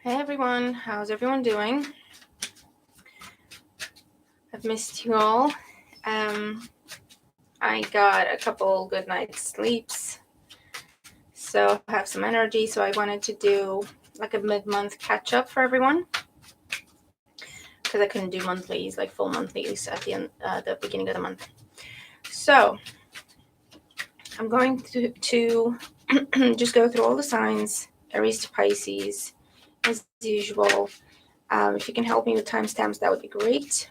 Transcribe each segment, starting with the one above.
Hey everyone, how's everyone doing? I've missed you all. I got a couple good night's sleeps, so I have some energy. So I wanted to do like a mid-month catch-up for everyone because I couldn't do monthlies, like full monthlies at the end, the beginning of the month. So I'm going to just go through all the signs, Aries to Pisces, as usual. If you can help me with timestamps, that would be great.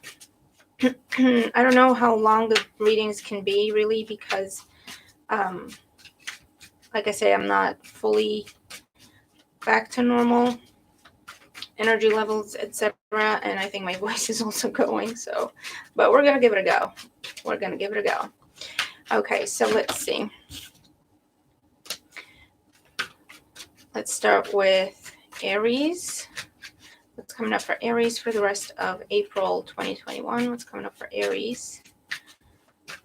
I don't know how long the readings can be, really, because, like I say, I'm not fully back to normal energy levels, etc. And I think my voice is also going. So, but we're gonna give it a go. We're gonna give it a go. Okay, so let's see. Let's start with Aries. What's coming up for Aries for the rest of April 2021? What's coming up for Aries?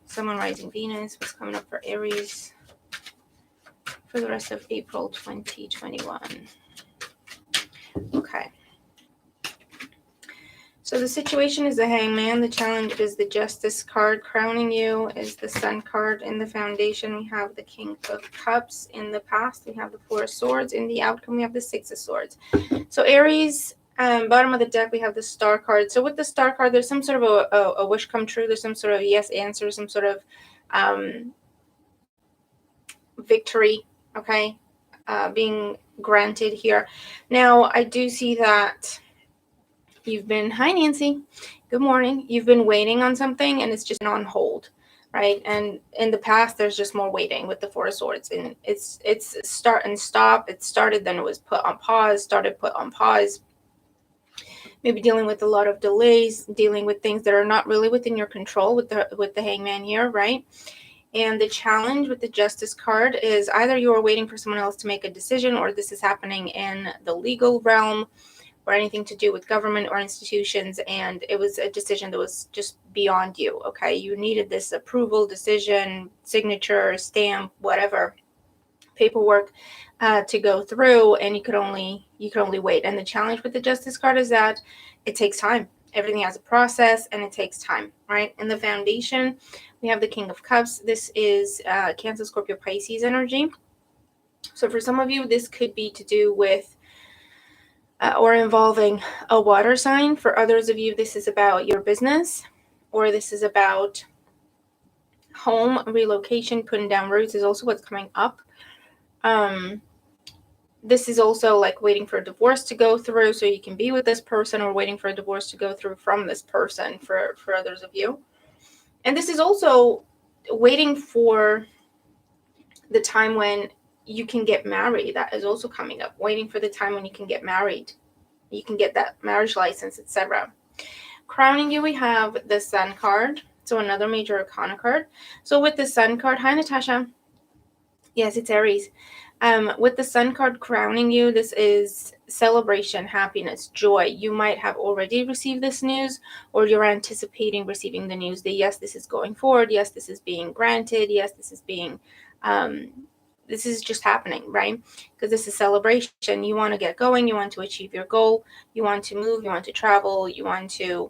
Sun, Moon, Rising, Venus. What's coming up for Aries for the rest of April 2021? Okay. So the situation is the Hangman. The challenge is the Justice card. Crowning you is the Sun card. In the foundation, we have the King of Cups. In the past, we have the Four of Swords. In the outcome, we have the Six of Swords. So Aries, bottom of the deck, we have the Star card. So with the Star card, there's some sort of a wish come true. There's some sort of yes answer, some sort of victory, okay, being granted here. Now, I do see that you've been, hi Nancy, good morning. You've been waiting on something and it's just on hold, right? And in the past, there's just more waiting with the Four of Swords, and it's start and stop. It started, then it was put on pause, started, put on pause. Maybe dealing with a lot of delays, dealing with things that are not really within your control with the Hangman here, right? And the challenge with the Justice card is either you are waiting for someone else to make a decision, or this is happening in the legal realm or anything to do with government or institutions, and it was a decision that was just beyond you, okay? You needed this approval, decision, signature, stamp, whatever, paperwork to go through, and you could only wait. And the challenge with the Justice card is that it takes time. Everything has a process and it takes time, right? In the foundation, we have the King of Cups. This is Cancer, Scorpio, Pisces energy. So for some of you, this could be to do with or involving a water sign. For others of you, this is about your business, or this is about home relocation. Putting down roots is also what's coming up. This is also like waiting for a divorce to go through so you can be with this person, or waiting for a divorce to go through from this person for others of you. And this is also waiting for the time when you can get married. That is also coming up. Waiting for the time when you can get married. You can get that marriage license, etc. Crowning you, we have the Sun card. So another major arcana card. So with the Sun card, hi Natasha. Yes, it's Aries. With the Sun card crowning you, this is celebration, happiness, joy. You might have already received this news, or you're anticipating receiving the news that yes, this is going forward. Yes, this is being granted. Yes, this is being this is just happening, right? Because this is celebration. You want to get going. You want to achieve your goal. You want to move. You want to travel. You want to...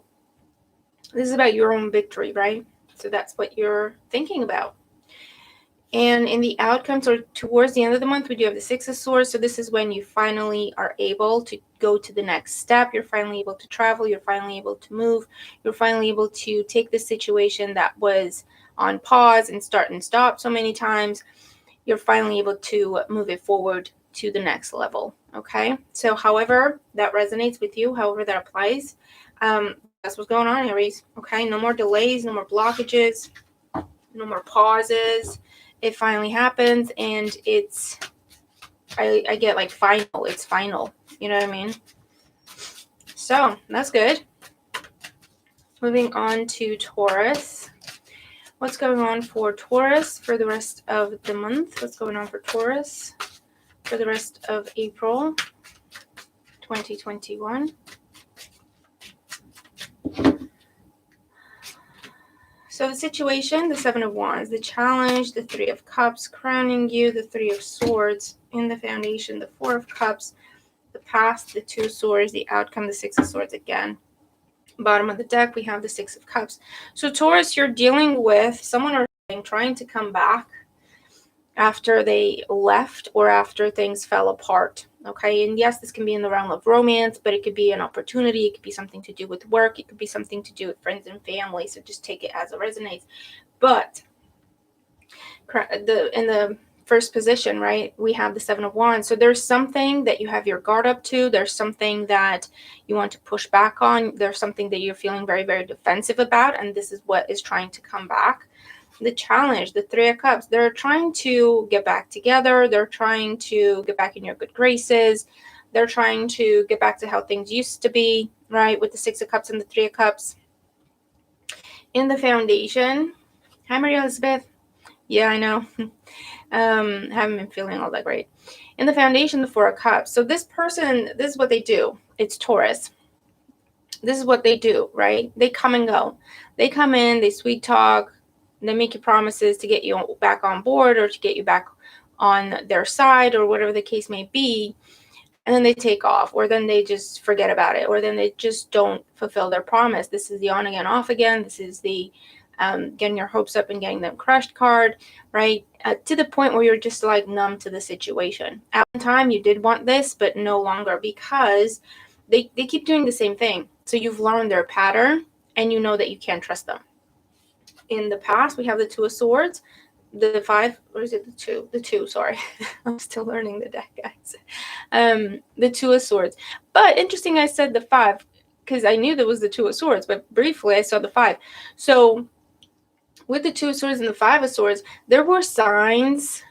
This is about your own victory, right? So that's what you're thinking about. And in the outcomes, or towards the end of the month, we do have the Six of Swords. So this is when you finally are able to go to the next step. You're finally able to travel. You're finally able to move. You're finally able to take the situation that was on pause and start and stop so many times. You're finally able to move it forward to the next level, okay? So however that resonates with you, however that applies, that's what's going on, Aries, okay? No more delays, no more blockages, no more pauses. It finally happens, and it's, I get like final, it's final, you know what I mean? So that's good. Moving on to Taurus. What's going on for Taurus for the rest of the month? What's going on for Taurus for the rest of April 2021? So the situation, the Seven of Wands, the challenge, the Three of Cups, crowning you, the Three of Swords, in the foundation, the Four of Cups, the past, the Two of Swords, the outcome, the Six of Swords again. Bottom of the deck, we have the Six of Cups. So Taurus, you're dealing with someone or something trying to come back after they left or after things fell apart. Okay, and yes, this can be in the realm of romance, but it could be an opportunity. It could be something to do with work. It could be something to do with friends and family. So just take it as it resonates. But in the first position, right, we have the Seven of Wands. So there's something that you have your guard up to. There's something that you want to push back on. There's something that you're feeling very, very defensive about. And this is what is trying to come back. The challenge, the Three of Cups, they're trying to get back together. They're trying to get back in your good graces. They're trying to get back to how things used to be, right, with the Six of Cups and the Three of Cups. In the foundation, hi, Maria Elizabeth. Yeah, I know. Haven't been feeling all that great. In the foundation, the Four of Cups. So this person, this is what they do. It's Taurus. This is what they do, right? They come and go. They come in, they sweet talk, they make you promises to get you back on board or to get you back on their side or whatever the case may be. And then they take off, or then they just forget about it, or then they just don't fulfill their promise. This is the on again, off again. This is the getting your hopes up and getting them crushed card, right? To the point where you're just like numb to the situation. At one time you did want this, but no longer, because they keep doing the same thing. So you've learned their pattern and you know that you can't trust them. In the past, we have the Two of Swords, the Five, or is it the Two? The Two, sorry. I'm still learning the deck, guys. The Two of Swords. But interesting I said the Five, because I knew there was the Two of Swords, but briefly I saw the Five. So with the Two of Swords and the Five of Swords, there were signs,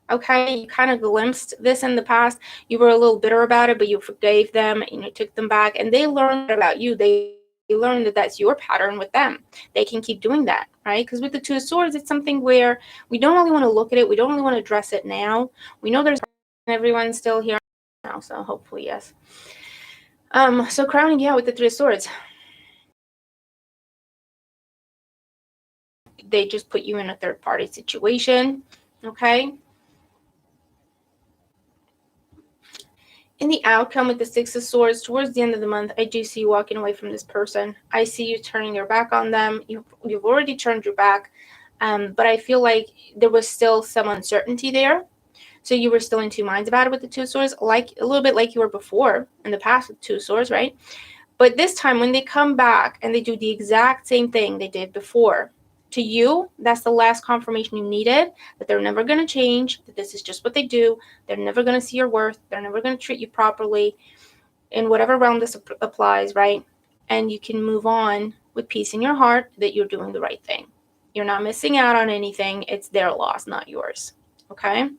okay? You kind of glimpsed this in the past. You were a little bitter about it, but you forgave them and you took them back. And they learned about you. They learned that that's your pattern with them. They can keep doing that, right? Because with the Two of Swords, it's something where we don't really want to look at it. We don't really want to address it now. We know there's everyone's still here now, so hopefully, yes. So crowning you out with the Three of Swords. They just put you in a third-party situation, okay? In the outcome with the Six of Swords, towards the end of the month, I do see you walking away from this person. I see you turning your back on them. You've already turned your back, but I feel like there was still some uncertainty there. So you were still in two minds about it with the Two of Swords, like a little bit like you were before in the past with Two of Swords, right? But this time when they come back and they do the exact same thing they did before, to you, that's the last confirmation you needed, that they're never going to change, that this is just what they do. They're never going to see your worth. They're never going to treat you properly in whatever realm this applies, right? And you can move on with peace in your heart that you're doing the right thing. You're not missing out on anything. It's their loss, not yours, okay?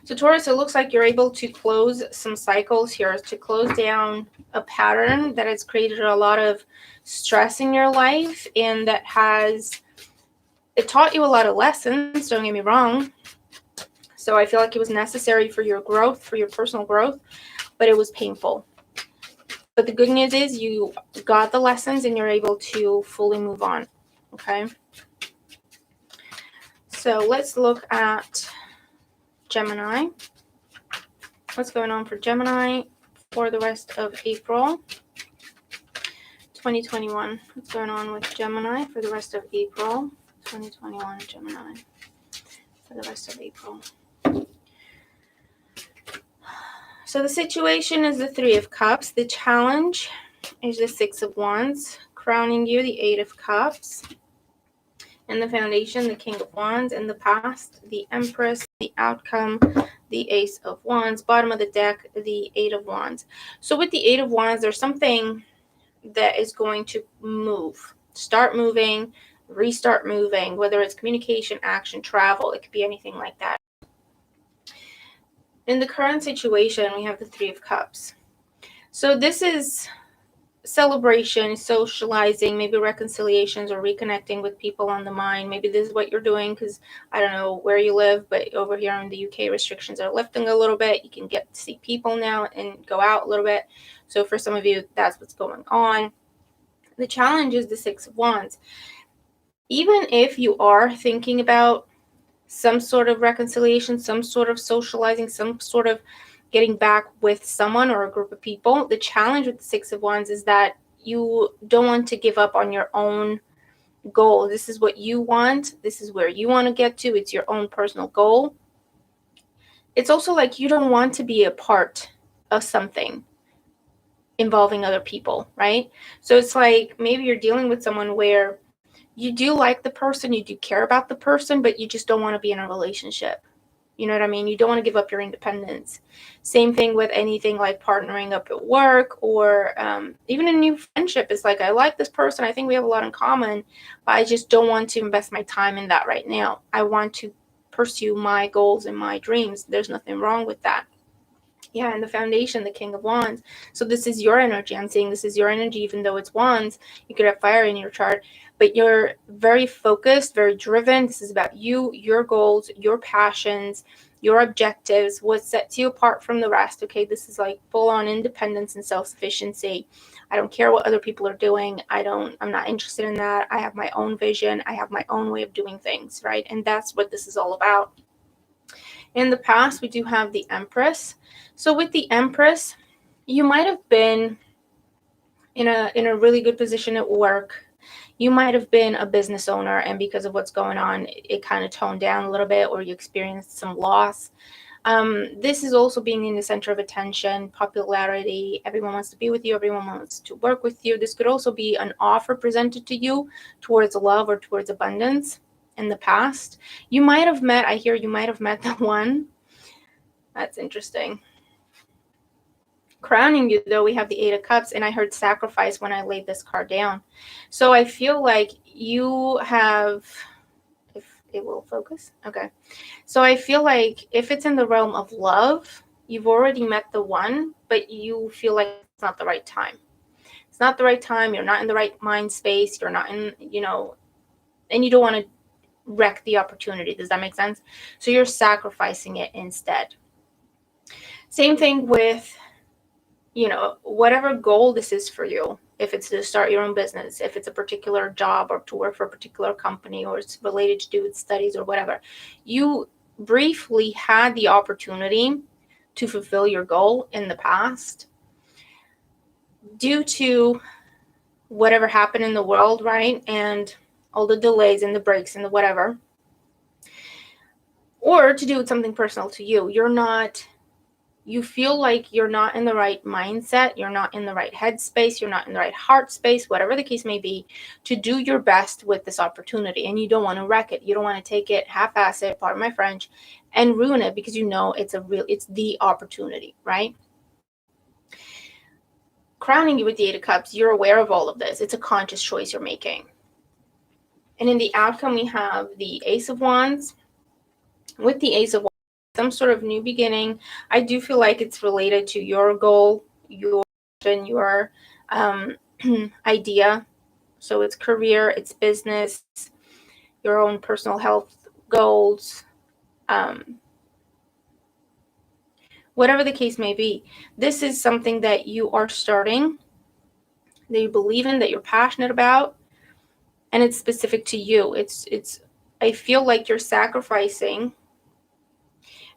So Taurus, it looks like you're able to close some cycles here, to close down a pattern that has created a lot of stress in your life and that it taught you a lot of lessons, don't get me wrong. So I feel like it was necessary for your growth, for your personal growth, but it was painful. But the good news is you got the lessons and you're able to fully move on, okay? So let's look at Gemini. What's going on for Gemini for the rest of April 2021? What's going on with Gemini for the rest of April 2021? Gemini for the rest of April. So the situation is the Three of Cups. The challenge is the Six of Wands, crowning you the Eight of Cups. In the foundation, the King of Wands. In the past, the Empress. The outcome, the Ace of Wands. Bottom of the deck, the Eight of Wands. So with the Eight of Wands, there's something that is going to move. Start moving, restart moving, whether it's communication, action, travel. It could be anything like that. In the current situation, we have the Three of Cups. So this is celebration, socializing, maybe reconciliations or reconnecting with people on the mind. Maybe this is what you're doing because I don't know where you live, but over here in the UK, restrictions are lifting a little bit. You can get to see people now and go out a little bit. So for some of you, that's what's going on. The challenge is the Six of Wands. Even if you are thinking about some sort of reconciliation, some sort of socializing, some sort of getting back with someone or a group of people. The challenge with the Six of Wands is that you don't want to give up on your own goal. This is what you want. This is where you want to get to. It's your own personal goal. It's also like you don't want to be a part of something involving other people, right? So it's like maybe you're dealing with someone where you do like the person, you do care about the person, but you just don't want to be in a relationship. You know what I mean? You don't want to give up your independence. Same thing with anything like partnering up at work or even a new friendship. It's like, I like this person. I think we have a lot in common, but I just don't want to invest my time in that right now. I want to pursue my goals and my dreams. There's nothing wrong with that. Yeah, and the foundation, the King of Wands. So this is your energy. I'm saying this is your energy, even though it's Wands. You could have fire in your chart, but you're very focused, very driven. This is about you, your goals, your passions, your objectives, what sets you apart from the rest. Okay, this is like full-on independence and self-sufficiency. I don't care what other people are doing. I'm not interested in that. I have my own vision. I have my own way of doing things, right? And that's what this is all about. In the past, we do have the Empress. So with the Empress, you might have been in a really good position at work. You might have been a business owner, and because of what's going on, it kind of toned down a little bit, or you experienced some loss. This is also being in the center of attention, popularity. Everyone wants to be with you. Everyone wants to work with you. This could also be an offer presented to you towards love or towards abundance. In the past, you might have met, I hear you might have met the one. That's interesting. Crowning you, though, we have the Eight of Cups, and I heard sacrifice when I laid this card down. So I feel like you have, if it will focus, okay. So I feel like if it's in the realm of love, you've already met the one, but you feel like it's not the right time. It's not the right time. You're not in the right mind space. You're not in, and you don't want to wreck the opportunity. Does that make sense? So you're sacrificing it instead. Same thing with, whatever goal this is for you. If it's to start your own business, if it's a particular job or to work for a particular company, or it's related to do with studies or whatever, you briefly had the opportunity to fulfill your goal in the past due to whatever happened in the world, right? And all the delays and the breaks and the whatever. Or to do with something personal to you. You feel like you're not in the right mindset, you're not in the right headspace, you're not in the right heart space, whatever the case may be, to do your best with this opportunity. And you don't want to wreck it. You don't want to take it, half-ass it, pardon my French, and ruin it, because it's the opportunity, right? Crowning you with the Eight of Cups, you're aware of all of this. It's a conscious choice you're making. And in the outcome, we have the Ace of Wands. With the Ace of Wands, some sort of new beginning. I do feel like it's related to your goal, your vision, your idea. So it's career, it's business, your own personal health goals, whatever the case may be. This is something that you are starting, that you believe in, that you're passionate about, and it's specific to you. I feel like you're sacrificing.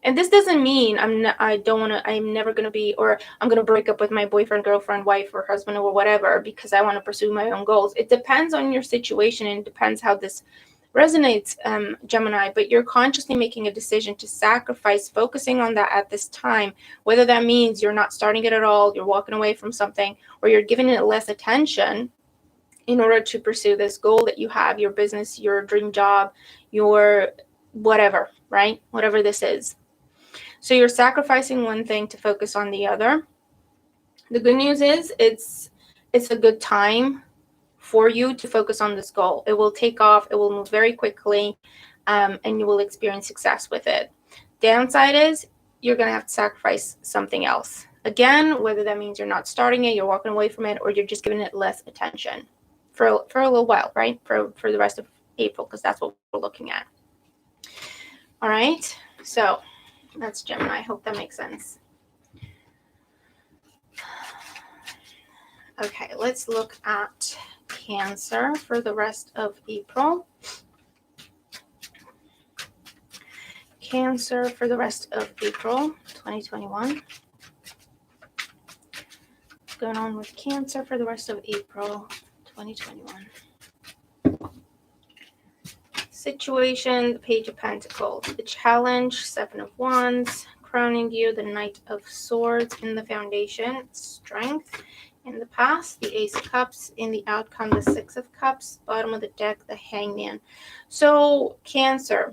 And this doesn't mean I'm never going to be, or I'm going to break up with my boyfriend, girlfriend, wife, or husband, or whatever, because I want to pursue my own goals. It depends on your situation, and it depends how this resonates, Gemini, but you're consciously making a decision to sacrifice focusing on that at this time, whether that means you're not starting it at all, you're walking away from something, or you're giving it less attention in order to pursue this goal that you have, your business, your dream job, your whatever, right? Whatever this is. So you're sacrificing one thing to focus on the other. The good news is it's a good time for you to focus on this goal. It will take off. It will move very quickly, and you will experience success with it. Downside is you're going to have to sacrifice something else. Again, whether that means you're not starting it, you're walking away from it, or you're just giving it less attention for a little while, right? For the rest of April, because that's what we're looking at. All right. So that's Gemini. I hope that makes sense. Okay, let's look at Cancer for the rest of April. Cancer for the rest of April 2021. What's going on with Cancer for the rest of April 2021? Situation, the Page of Pentacles. The challenge, Seven of Wands. Crowning you, the Knight of Swords in the foundation. Strength in the past, the Ace of Cups. In the outcome, the Six of Cups. Bottom of the deck, the Hangman. So, Cancer.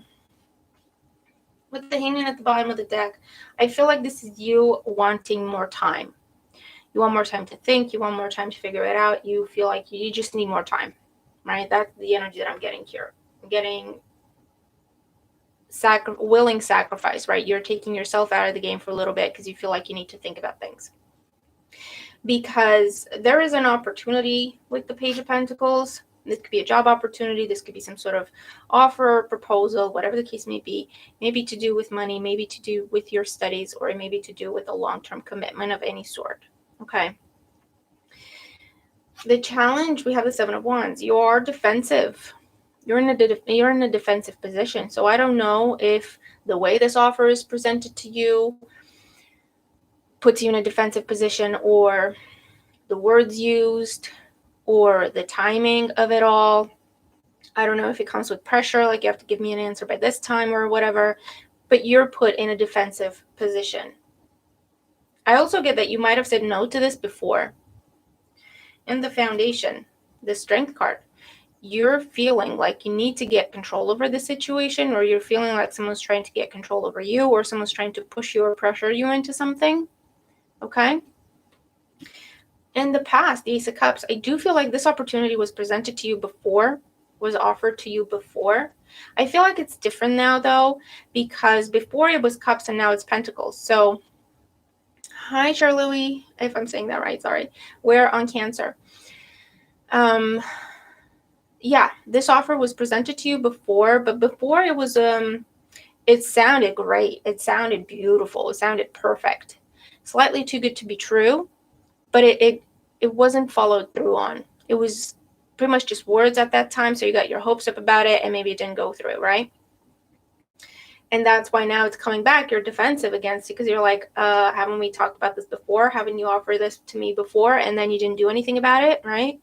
With the Hangman at the bottom of the deck, I feel like this is you wanting more time. You want more time to think. You want more time to figure it out. You feel like you just need more time, right? That's the energy that I'm getting here. I'm getting willing sacrifice, right? You're taking yourself out of the game for a little bit because you feel like you need to think about things. Because there is an opportunity with the Page of Pentacles. This could be a job opportunity. This could be some sort of offer, proposal, whatever the case may be. Maybe to do with money, maybe to do with your studies, or maybe to do with a long-term commitment of any sort. Okay. The challenge, we have the Seven of Wands. You are defensive. You're in a defensive position. So I don't know if the way this offer is presented to you puts you in a defensive position, or the words used, or the timing of it all. I don't know if it comes with pressure, like you have to give me an answer by this time or whatever, but you're put in a defensive position. I also get that you might have said no to this before. In the foundation, the Strength card, you're feeling like you need to get control over the situation, or you're feeling like someone's trying to get control over you, or someone's trying to push you or pressure you into something. Okay? In the past, the Ace of Cups, I do feel like this opportunity was presented to you before, was offered to you before. I feel like it's different now, though, because before it was Cups and now it's Pentacles. So, hi, Charlie, if I'm saying that right, sorry. We're on Cancer. Yeah, this offer was presented to you before, but before it was, it sounded great. It sounded beautiful. It sounded perfect. Slightly too good to be true, but it wasn't followed through on. It was pretty much just words at that time, so you got your hopes up about it, and maybe it didn't go through, right? And that's why now it's coming back. You're defensive against it because you're like, haven't we talked about this before? Haven't you offered this to me before? And then you didn't do anything about it, right?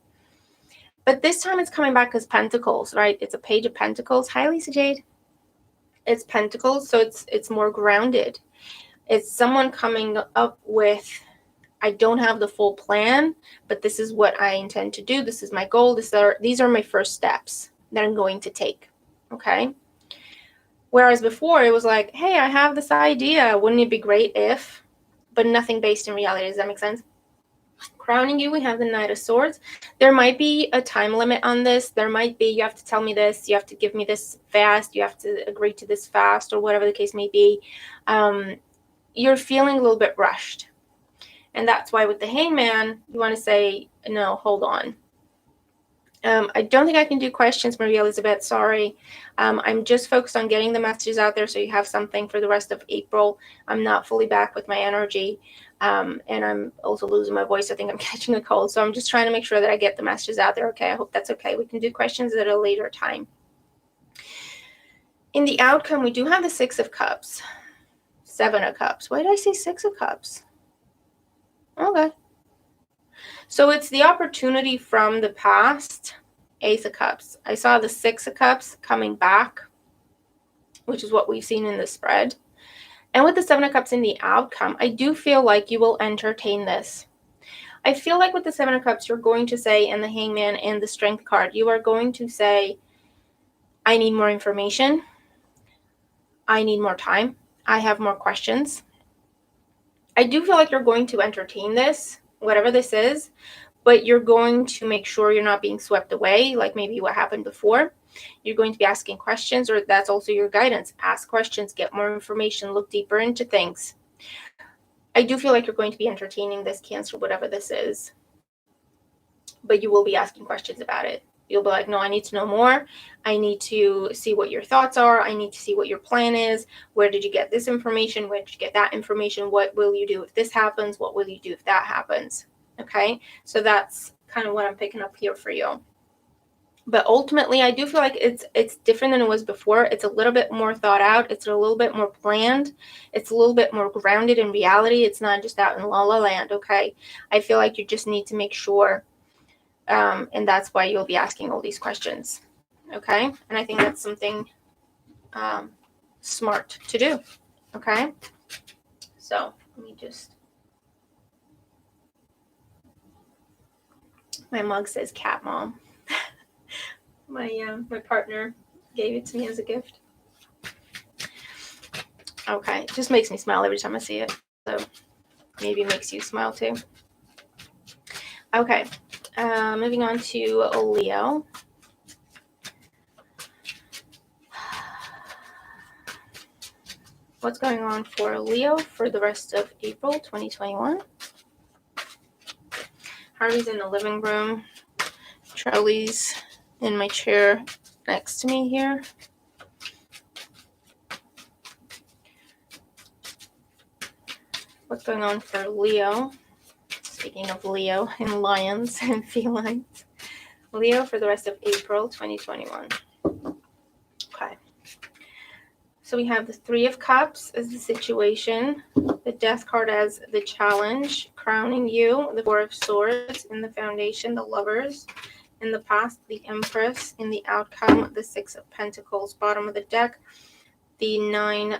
But this time it's coming back as Pentacles, right? It's a Page of Pentacles. Hi, Lisa Jade. It's Pentacles, so it's more grounded. It's someone coming up with, I don't have the full plan, but this is what I intend to do. This is my goal. These are my first steps that I'm going to take. Okay. Whereas before it was like, hey, I have this idea. Wouldn't it be great if, but nothing based in reality. Does that make sense? Crowning you, we have the Knight of Swords. There might be a time limit on this. There might be, you have to tell me this. You have to give me this fast. You have to agree to this fast, or whatever the case may be. You're feeling a little bit rushed. And that's why with the Hangman, you want to say, no, hold on. I don't think I can do questions, Maria Elizabeth. Sorry. I'm just focused on getting the messages out there so you have something for the rest of April. I'm not fully back with my energy. And I'm also losing my voice. I think I'm catching a cold. So I'm just trying to make sure that I get the messages out there. Okay, I hope that's okay. We can do questions at a later time. In the outcome, we do have the Six of Cups. Seven of Cups. Why did I say Six of Cups? Okay. So it's the opportunity from the past. Ace of Cups. I saw the Six of Cups coming back, which is what we've seen in the spread. And with the Seven of Cups in the outcome, I do feel like you will entertain this. I feel like with the Seven of Cups, you're going to say, and the Hangman and the Strength card, you are going to say, I need more information. I need more time. I have more questions. I do feel like you're going to entertain this, whatever this is, but you're going to make sure you're not being swept away, like maybe what happened before. You're going to be asking questions, or that's also your guidance. Ask questions, get more information, look deeper into things. I do feel like you're going to be entertaining this, Cancer, whatever this is, but you will be asking questions about it. You'll be like, no, I need to know more. I need to see what your thoughts are. I need to see what your plan is. Where did you get this information? Where did you get that information? What will you do if this happens? What will you do if that happens? Okay, so that's kind of what I'm picking up here for you. But ultimately, I do feel like it's different than it was before. It's a little bit more thought out. It's a little bit more planned. It's a little bit more grounded in reality. It's not just out in la la land, okay? I feel like you just need to make sure, and that's why you'll be asking all these questions, okay? And I think that's something smart to do, okay? So let me just... My mug says cat mom. My partner gave it to me as a gift. Okay, it just makes me smile every time I see it. So maybe it makes you smile too. Okay, moving on to Leo. What's going on for Leo for the rest of April 2021? Harvey's in the living room. Charlie's in my chair next to me here. What's going on for Leo? Speaking of Leo and lions and felines. Leo for the rest of April 2021. Okay. So we have the Three of Cups as the situation, the Death card as the challenge, crowning you, the Four of Swords in the foundation, the Lovers in the past, the Empress in the outcome, the Six of Pentacles, bottom of the deck, the Nine.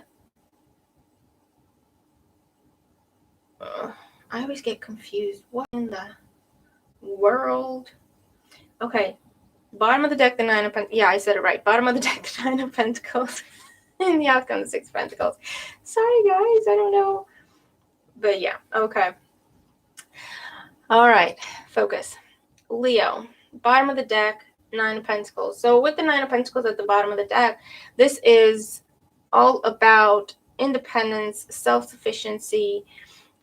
I always get confused. What in the world? Okay. Bottom of the deck, the Nine of Pentacles. Yeah, I said it right. Bottom of the deck, the Nine of Pentacles. In the outcome, the Six of Pentacles. Sorry, guys. I don't know. But yeah. Okay. All right. Focus. Leo. Bottom of the deck, Nine of Pentacles. So with the Nine of Pentacles at the bottom of the deck, this is all about independence, self-sufficiency,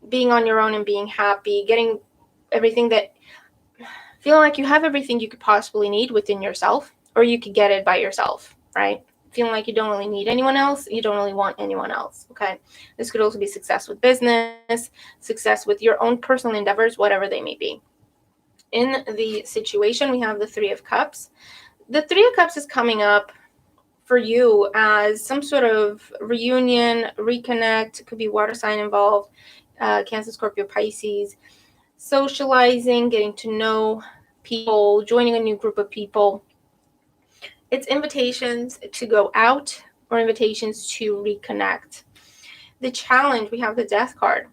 being on your own and being happy, getting everything that, feeling like you have everything you could possibly need within yourself, or you could get it by yourself, right? Feeling like you don't really need anyone else, you don't really want anyone else, okay? This could also be success with business, success with your own personal endeavors, whatever they may be. In the situation, we have the Three of Cups. The Three of Cups is coming up for you as some sort of reunion, reconnect. It could be water sign involved, Cancer, Scorpio, Pisces, socializing, getting to know people, joining a new group of people. It's invitations to go out or invitations to reconnect. The challenge, we have the Death card.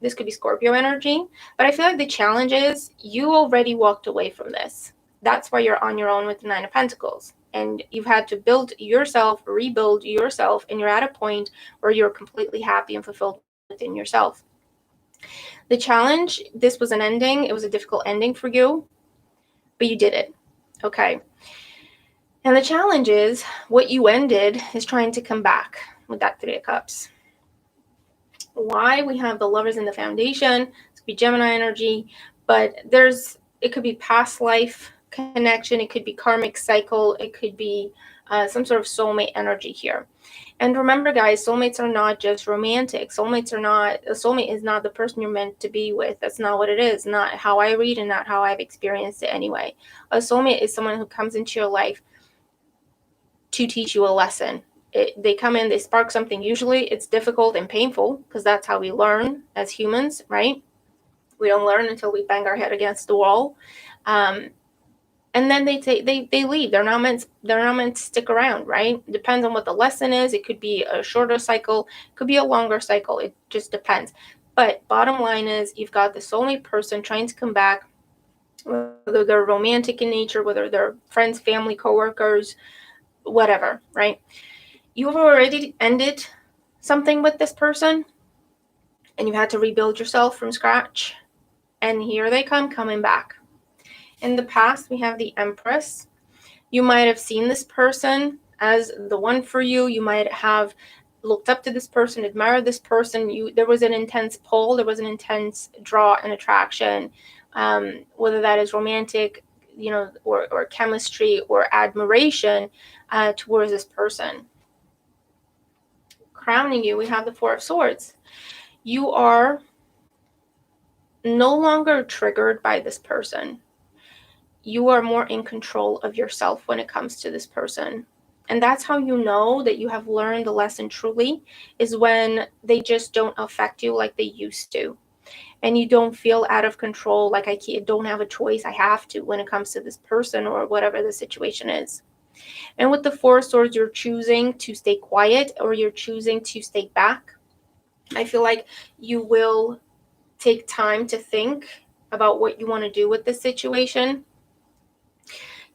This could be Scorpio energy, but I feel like the challenge is you already walked away from this. That's why you're on your own with the Nine of Pentacles. And you've had to build yourself, rebuild yourself, and you're at a point where you're completely happy and fulfilled within yourself. The challenge, this was an ending. It was a difficult ending for you, but you did it. Okay. And the challenge is what you ended is trying to come back with that Three of Cups. Why? We have the Lovers in the foundation. It could be Gemini energy, but it could be past life connection. It could be karmic cycle. It could be some sort of soulmate energy here. And remember, guys, soulmates are not just romantic. A soulmate is not the person you're meant to be with. That's not what it is. Not how I read and not how I've experienced it anyway. A soulmate is someone who comes into your life to teach you a lesson. They come in, they spark something. Usually it's difficult and painful because that's how we learn as humans, right? We don't learn until we bang our head against the wall. And then they leave. They're not meant to stick around, right? It depends on what the lesson is. It could be a shorter cycle, it could be a longer cycle. It just depends. But bottom line is you've got the soulmate person trying to come back, whether they're romantic in nature, whether they're friends, family, coworkers, whatever, right? You've already ended something with this person and you had to rebuild yourself from scratch. And here they come coming back. In the past, we have the Empress. You might have seen this person as the one for you. You might have looked up to this person, admired this person. There was an intense pull. There was an intense draw and attraction, whether that is romantic, or chemistry or admiration towards this person. Crowning you, we have the Four of Swords. You are no longer triggered by this person. you are more in control of yourself when it comes to this person. And that's how you know that you have learned the lesson truly, is when they just don't affect you like they used to. And you don't feel out of control, like I don't have a choice, I have to, when it comes to this person or whatever the situation is. And with the Four of Swords, you're choosing to stay quiet, or you're choosing to stay back. I feel like you will take time to think about what you want to do with this situation.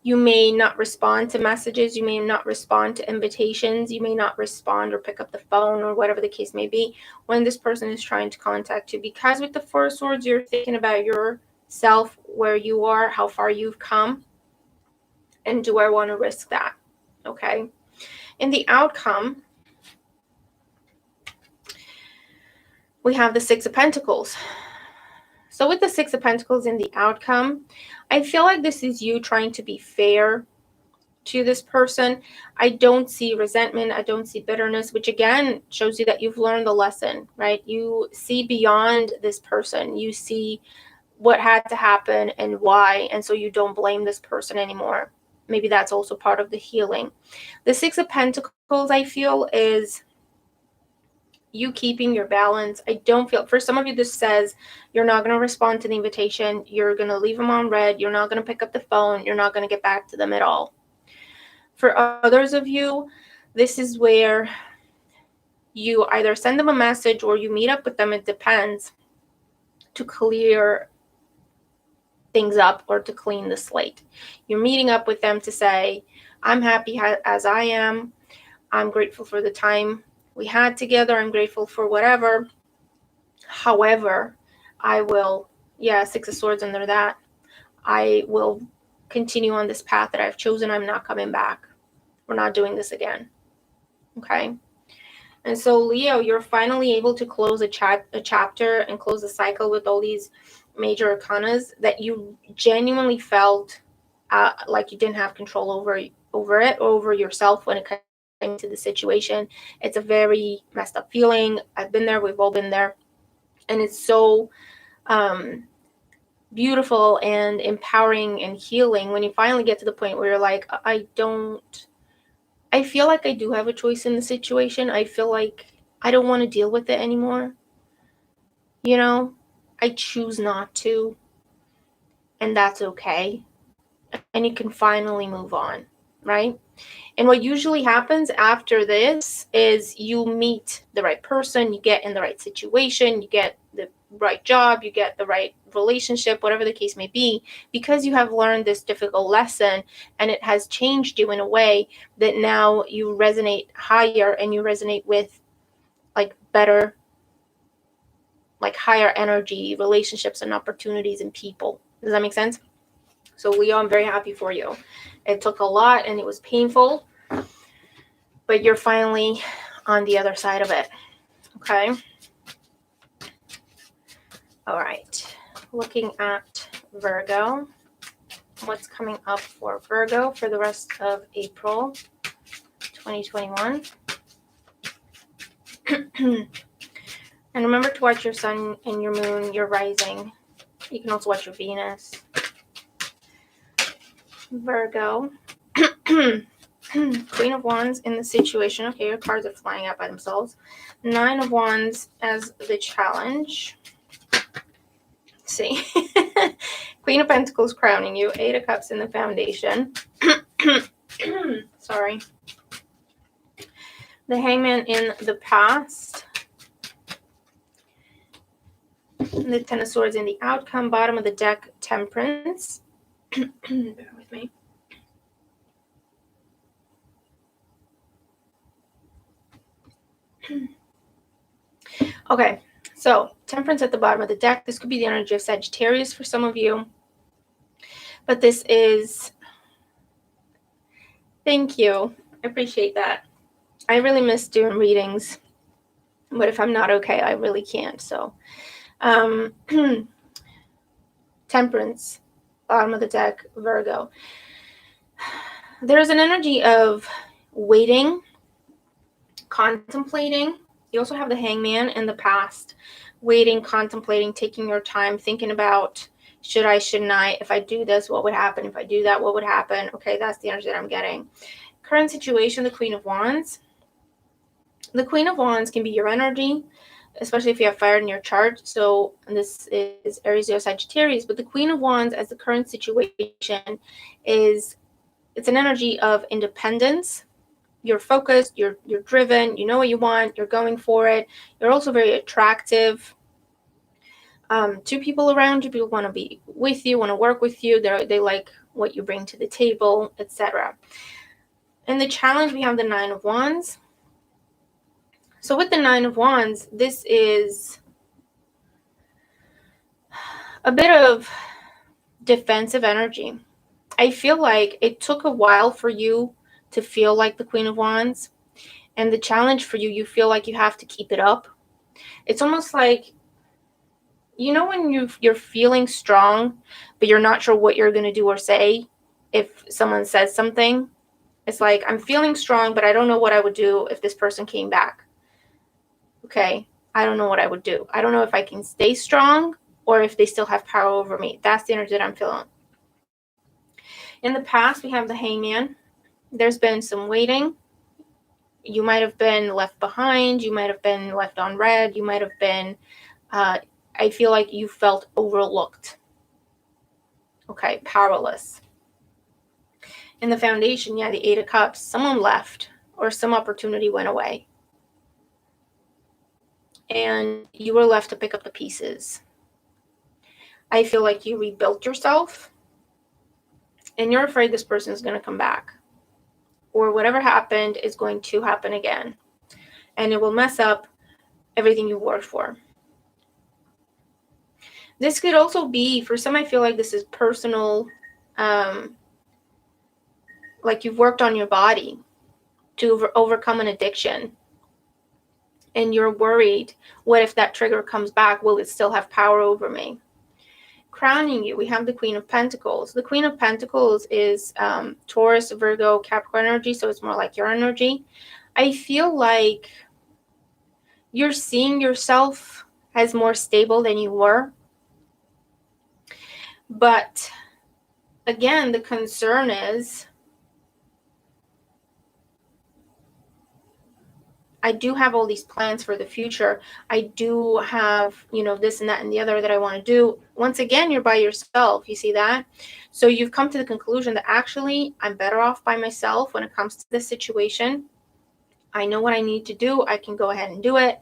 You may not respond to messages. You may not respond to invitations. You may not respond or pick up the phone or whatever the case may be when this person is trying to contact you. Because with the Four of Swords, you're thinking about yourself, where you are, how far you've come, and do I want to risk that? Okay. In the outcome, we have the Six of Pentacles. So with the Six of Pentacles in the outcome, I feel like this is you trying to be fair to this person. I don't see resentment. I don't see bitterness, which again shows you that you've learned the lesson, right? You see beyond this person. You see what had to happen and why, and so you don't blame this person anymore. Maybe that's also part of the healing. The Six of Pentacles, I feel, is you keeping your balance. I don't feel, for some of you, this says you're not going to respond to the invitation. You're going to leave them on red. You're not going to pick up the phone. You're not going to get back to them at all. For others of you, this is where you either send them a message or you meet up with them, it depends, to clear things up or to clean the slate. You're meeting up with them to say, I'm happy as I am. I'm grateful for the time we had together. I'm grateful for whatever. However, I will, Six of Swords under that. I will continue on this path that I've chosen. I'm not coming back. We're not doing this again. Okay. And so, Leo, you're finally able to close a chapter and close a cycle with all these major arcanas that you genuinely felt like you didn't have control over it, over yourself when it came to the situation. It's a very messed up feeling. I've been there. We've all been there. And it's so beautiful and empowering and healing when you finally get to the point where you're like, I feel like I do have a choice in the situation. I feel like I don't want to deal with it anymore. You know, I choose not to. And that's okay. And you can finally move on, right? And what usually happens after this is you meet the right person, you get in the right situation, you get the right job, you get the right relationship, whatever the case may be, because you have learned this difficult lesson and it has changed you in a way that now you resonate higher and you resonate with like better, like higher energy relationships and opportunities and people. Does that make sense? So Leo, I'm very happy for you. It took a lot and it was painful, but you're finally on the other side of it. Okay. All right. Looking at Virgo. What's coming up for Virgo for the rest of April 2021. And remember to watch your sun and your moon, your rising. You can also watch your Venus. Virgo. Queen of Wands in the situation. Okay, your cards are flying out by themselves. Nine of Wands as the challenge. Let's see. Queen of Pentacles crowning you. Eight of Cups in the foundation. Sorry. The Hangman in the past. The Ten of Swords in the outcome. Bottom of the deck, Temperance. Bear with me. Okay, so Temperance at the bottom of the deck. This could be the energy of Sagittarius for some of you. But this is... Thank you. I appreciate that. I really miss doing readings. But if I'm not okay, I really can't. So, Temperance, bottom of the deck, Virgo. There's an energy of waiting, contemplating. You also have the Hangman in the past, waiting, contemplating, taking your time, thinking about Should I, shouldn't I? If I do this, what would happen? If I do that, what would happen? Okay, that's the energy that I'm getting. Current situation, the Queen of Wands. The Queen of Wands can be your energy, especially if you have fire in your chart. So this is Aries or Sagittarius, but the Queen of Wands as the current situation is, it's an energy of independence. You're focused, you're driven, you know what you want, you're going for it. You're also very attractive to people around you. People want to be with you, want to work with you. They like what you bring to the table, etc. In the challenge, we have the Nine of Wands. So with the Nine of Wands, this is a bit of defensive energy. I feel like it took a while for you to feel like the Queen of Wands. And the challenge for you, you feel like you have to keep it up. It's almost like, you know, when you're feeling strong, but you're not sure what you're going to do or say if someone says something. It's like, I'm feeling strong, but I don't know what I would do if this person came back. Okay, I don't know what I would do. I don't know if I can stay strong or if they still have power over me. That's the energy that I'm feeling. In the past, we have the Hangman. There's been some waiting. You might have been left behind. You might have been left on red. You might have been, I feel like you felt overlooked. Okay, powerless. In the Foundation, yeah, the Eight of Cups. Someone left or some opportunity went away. And you were left to pick up the pieces. I feel like you rebuilt yourself and you're afraid this person is going to come back, or whatever happened is going to happen again, and it will mess up everything you worked for. This could also be, for some, I feel like this is personal, like you've worked on your body to overcome an addiction, and you're worried, what if that trigger comes back? Will it still have power over me? Crowning you, we have the Queen of Pentacles. The Queen of Pentacles is Taurus, Virgo, Capricorn energy, so it's more like your energy. I feel like you're seeing yourself as more stable than you were. But again, the concern is, I do have all these plans for the future. I do have, you know, this and that and the other that I want to do. Once again, you're by yourself. You see that? So you've come to the conclusion that actually I'm better off by myself when it comes to this situation. I know what I need to do. I can go ahead and do it.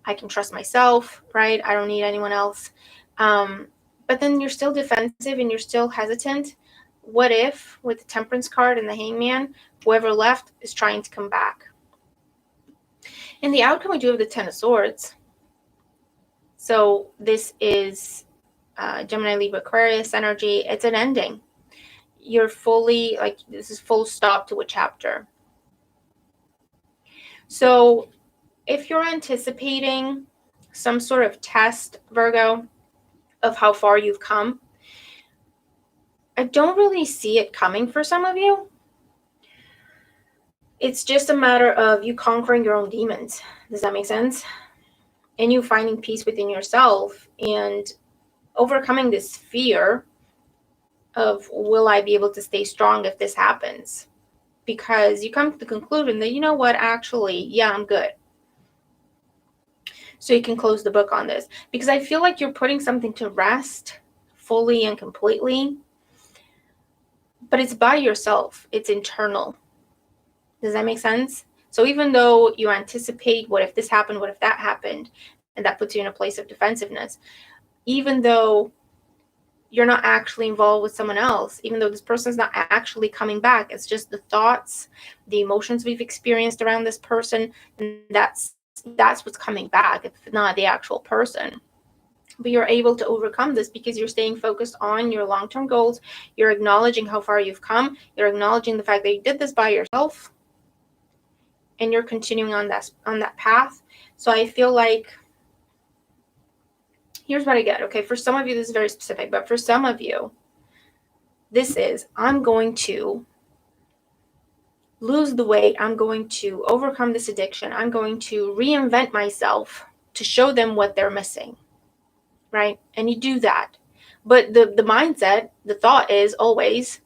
I can trust myself, right? I don't need anyone else. But then you're still defensive and you're still hesitant. What if, with the Temperance card and the Hangman, whoever left is trying to come back? In the outcome, we do have the Ten of Swords. So this is Gemini, Libra, Aquarius energy. It's an ending. You're fully, like, this is full stop to a chapter. So if you're anticipating some sort of test, Virgo, of how far you've come, I don't really see it coming for some of you. It's just a matter of you conquering your own demons. Does that make sense? And you finding peace within yourself and overcoming this fear of, will I be able to stay strong if this happens? Because you come to the conclusion that, you know what, actually, yeah, I'm good. So you can close the book on this. Because I feel like you're putting something to rest fully and completely. But it's by yourself. It's internal. Does that make sense? So even though you anticipate, what if this happened, what if that happened, and that puts you in a place of defensiveness, even though you're not actually involved with someone else, even though this person's not actually coming back, it's just the thoughts, the emotions we've experienced around this person, and that's what's coming back. It's not the actual person. But you're able to overcome this because you're staying focused on your long-term goals. You're acknowledging how far you've come. You're acknowledging the fact that you did this by yourself. And you're continuing on that path. So I feel like, here's what I get. Okay, for some of you, this is very specific, but for some of you, this is, I'm going to lose the weight. I'm going to overcome this addiction. I'm going to reinvent myself to show them what they're missing, right? And you do that. But the mindset, the thought is always,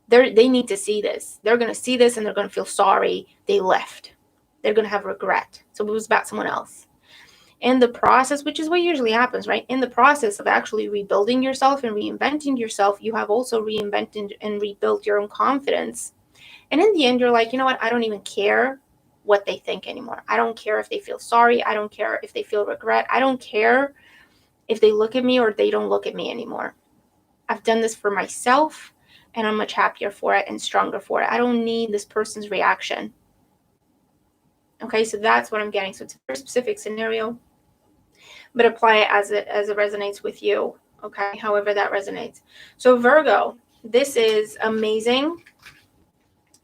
they need to see this. They're going to see this and they're going to feel sorry they left. They're going to have regret. So it was about someone else. In the process, which is what usually happens, right? In the process of actually rebuilding yourself and reinventing yourself, you have also reinvented and rebuilt your own confidence. And in the end, you're like, you know what? I don't even care what they think anymore. I don't care if they feel sorry. I don't care if they feel regret. I don't care if they look at me or they don't look at me anymore. I've done this for myself and I'm much happier for it and stronger for it. I don't need this person's reaction. Okay, so that's what I'm getting. So it's a very specific scenario, but apply it as it resonates with you. Okay, however that resonates. So Virgo, this is amazing.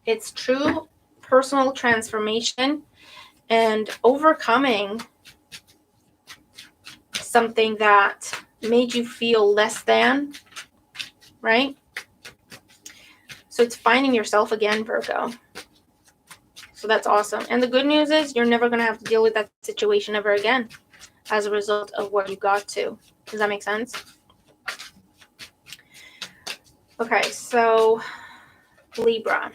It's true personal transformation and overcoming something that made you feel less than, right? So it's finding yourself again, Virgo. So that's awesome. And the good news is you're never going to have to deal with that situation ever again as a result of where you got to. Does that make sense? Okay, so Libra.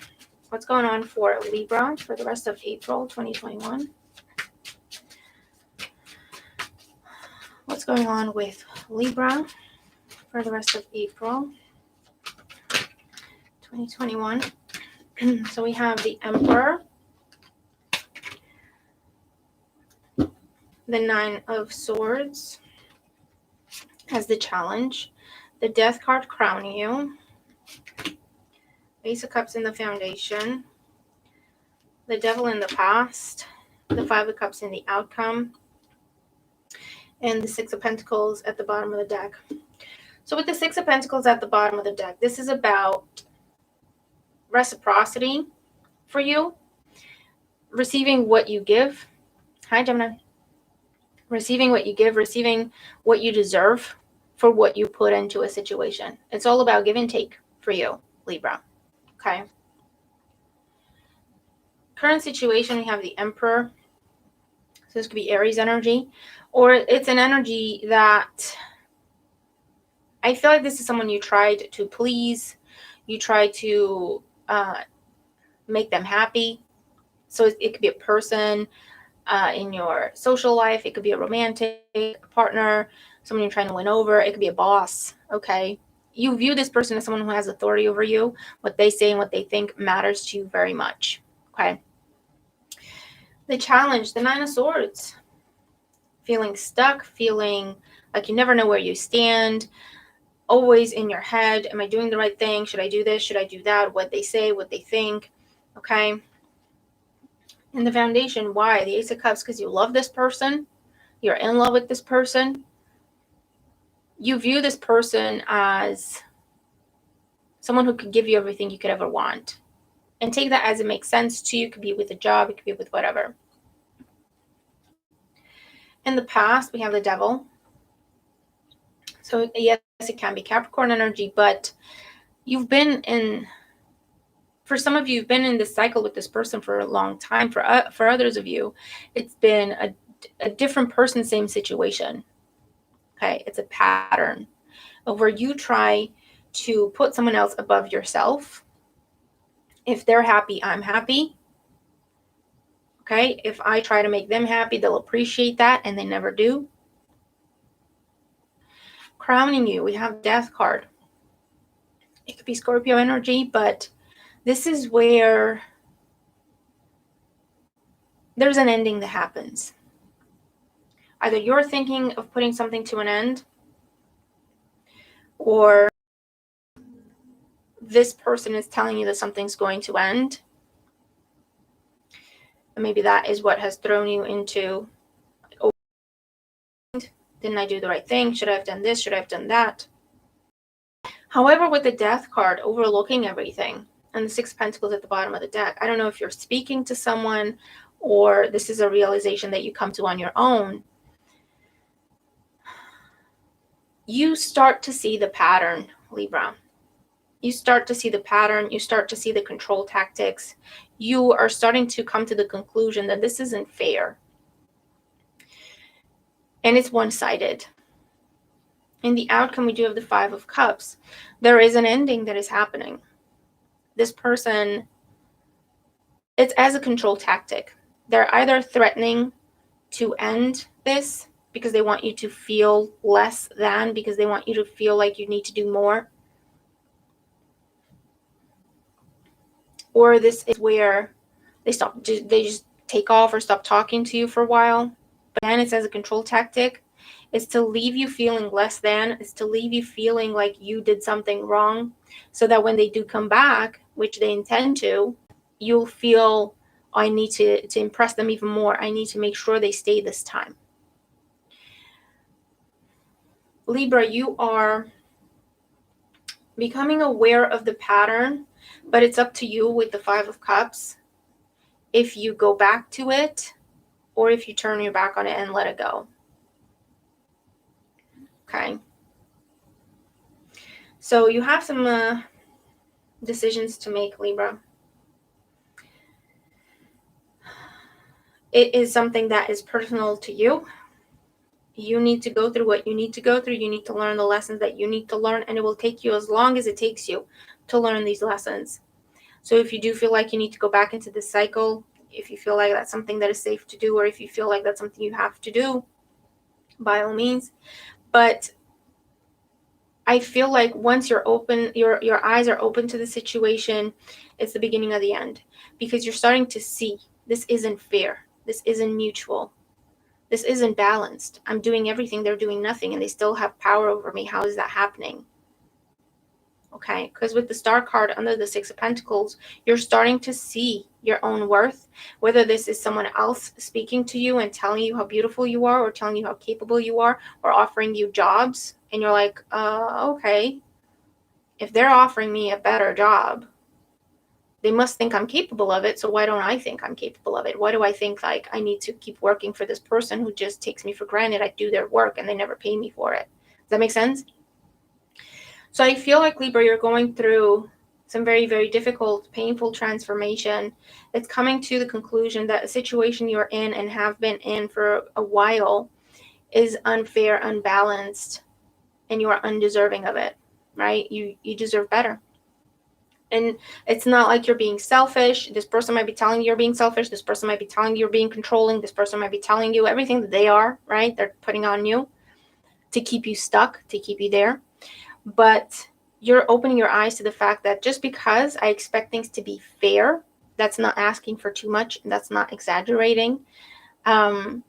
What's going on for Libra for the rest of April 2021? What's going on with Libra for the rest of April 2021? So we have the Emperor, the Nine of Swords as the challenge, the Death card crowning you, Ace of Cups in the foundation, the Devil in the past, the Five of Cups in the outcome, and the Six of Pentacles at the bottom of the deck. So with the Six of Pentacles at the bottom of the deck, this is about reciprocity for you, receiving what you give. Hi, Gemini. Receiving what you give, receiving what you deserve for what you put into a situation. It's all about give and take for you, Libra. Okay. Current situation, we have the Emperor. So this could be Aries energy, or it's an energy that I feel like this is someone you tried to please. You tried to make them happy. So it could be a person in your social life. It could be a romantic partner, someone you're trying to win over. It could be a boss. Okay. You view this person as someone who has authority over you. What they say and what they think matters to you very much. Okay. The challenge, the Nine of Swords. Feeling stuck, feeling like you never know where you stand. Always in your head. Am I doing the right thing? Should I do this? Should I do that? What they say, what they think. Okay. And the foundation, why? The Ace of Cups, because you love this person. You're in love with this person. You view this person as someone who could give you everything you could ever want. And take that as it makes sense to you. It could be with a job. It could be with whatever. In the past, we have the Devil. So yes, it can be Capricorn energy, but you've been in, for some of you, you've been in this cycle with this person for a long time. For others of you, it's been a different person, same situation. Okay, it's a pattern of where you try to put someone else above yourself. If they're happy, I'm happy. Okay, if I try to make them happy, they'll appreciate that, and they never do. Crowning you, we have Death card. It could be Scorpio energy, but this is where there's an ending that happens. Either you're thinking of putting something to an end, or this person is telling you that something's going to end. And maybe that is what has thrown you into, oh, didn't I do the right thing? Should I have done this? Should I have done that? However, with the Death card overlooking everything and the Six of Pentacles at the bottom of the deck, I don't know if you're speaking to someone or this is a realization that you come to on your own. You start to see the pattern, Libra. You start to see the pattern. You start to see the control tactics. You are starting to come to the conclusion that this isn't fair. And it's one-sided. In the outcome, we do have the Five of Cups. There is an ending that is happening. This person, it's as a control tactic. They're either threatening to end this because they want you to feel less than, because they want you to feel like you need to do more. Or this is where they just take off or stop talking to you for a while. But then it's as a control tactic. It's to leave you feeling less than. It's to leave you feeling like you did something wrong, so that when they do come back, which they intend to, you'll feel, I need to impress them even more. I need to make sure they stay this time. Libra, you are becoming aware of the pattern, but it's up to you with the Five of Cups if you go back to it or if you turn your back on it and let it go. Okay. So you have some decisions to make, Libra. It is something that is personal to you. You need to go through what you need to go through. You need to learn the lessons that you need to learn, and it will take you as long as it takes you to learn these lessons. So if you do feel like you need to go back into this cycle, if you feel like that's something that is safe to do, or if you feel like that's something you have to do, by all means. But I feel like once you're open, your eyes are open to the situation, it's the beginning of the end, because you're starting to see this isn't fair. This isn't mutual. This isn't balanced. I'm doing everything, they're doing nothing, and they still have power over me. How is that happening? Okay, because with the Star card under the Six of Pentacles, you're starting to see your own worth, whether this is someone else speaking to you and telling you how beautiful you are, or telling you how capable you are, or offering you jobs, and you're like, okay, if they're offering me a better job, they must think I'm capable of it, so why don't I think I'm capable of it? Why do I think like I need to keep working for this person who just takes me for granted? I do their work and they never pay me for it. Does that make sense? So I feel like, Libra, you're going through some very, very difficult, painful transformation. It's coming to the conclusion that a situation you're in and have been in for a while is unfair, unbalanced, and you are undeserving of it, right? You deserve better. And it's not like you're being selfish. This person might be telling you you're being selfish. This person might be telling you you're being controlling. This person might be telling you everything that they are, right? They're putting on you to keep you stuck, to keep you there. But you're opening your eyes to the fact that just because I expect things to be fair, that's not asking for too much. That's not exaggerating. It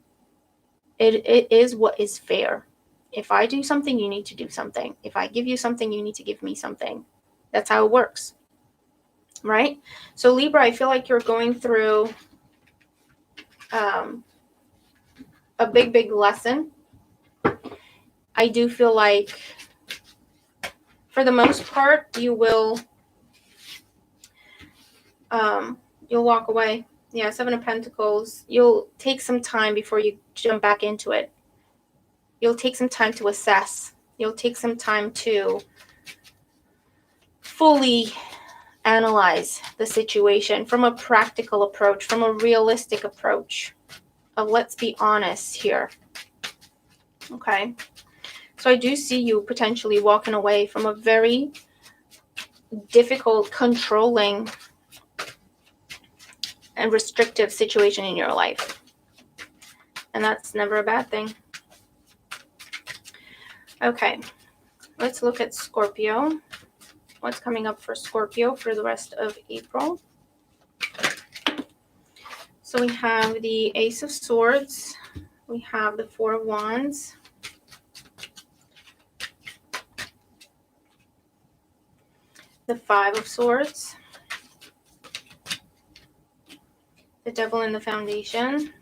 is what is fair. If I do something, you need to do something. If I give you something, you need to give me something. That's how it works. Right? So Libra, I feel like you're going through a big, big lesson. I do feel like for the most part, you will you'll walk away. Yeah, Seven of Pentacles. You'll take some time before you jump back into it. You'll take some time to assess. You'll take some time to fully analyze the situation from a practical approach, from a realistic approach of let's be honest here. Okay. So I do see you potentially walking away from a very difficult, controlling, and restrictive situation in your life. And that's never a bad thing. Okay. Let's look at Scorpio. What's coming up for Scorpio for the rest of April? So we have the Ace of Swords. We have the Four of Wands. The Five of Swords. The Devil in the Foundation.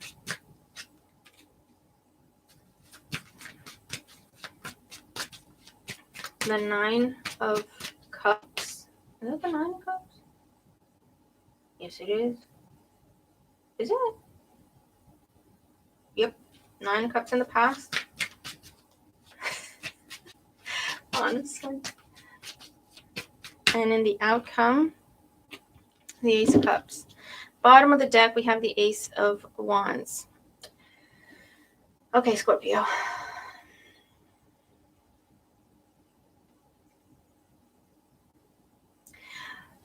The Nine of Cups. Is that the Nine of Cups? Yes, it is. Is it? Yep. Nine of Cups in the past. Honestly. And in the outcome, the Ace of Cups. Bottom of the deck, we have the Ace of Wands. Okay, Scorpio.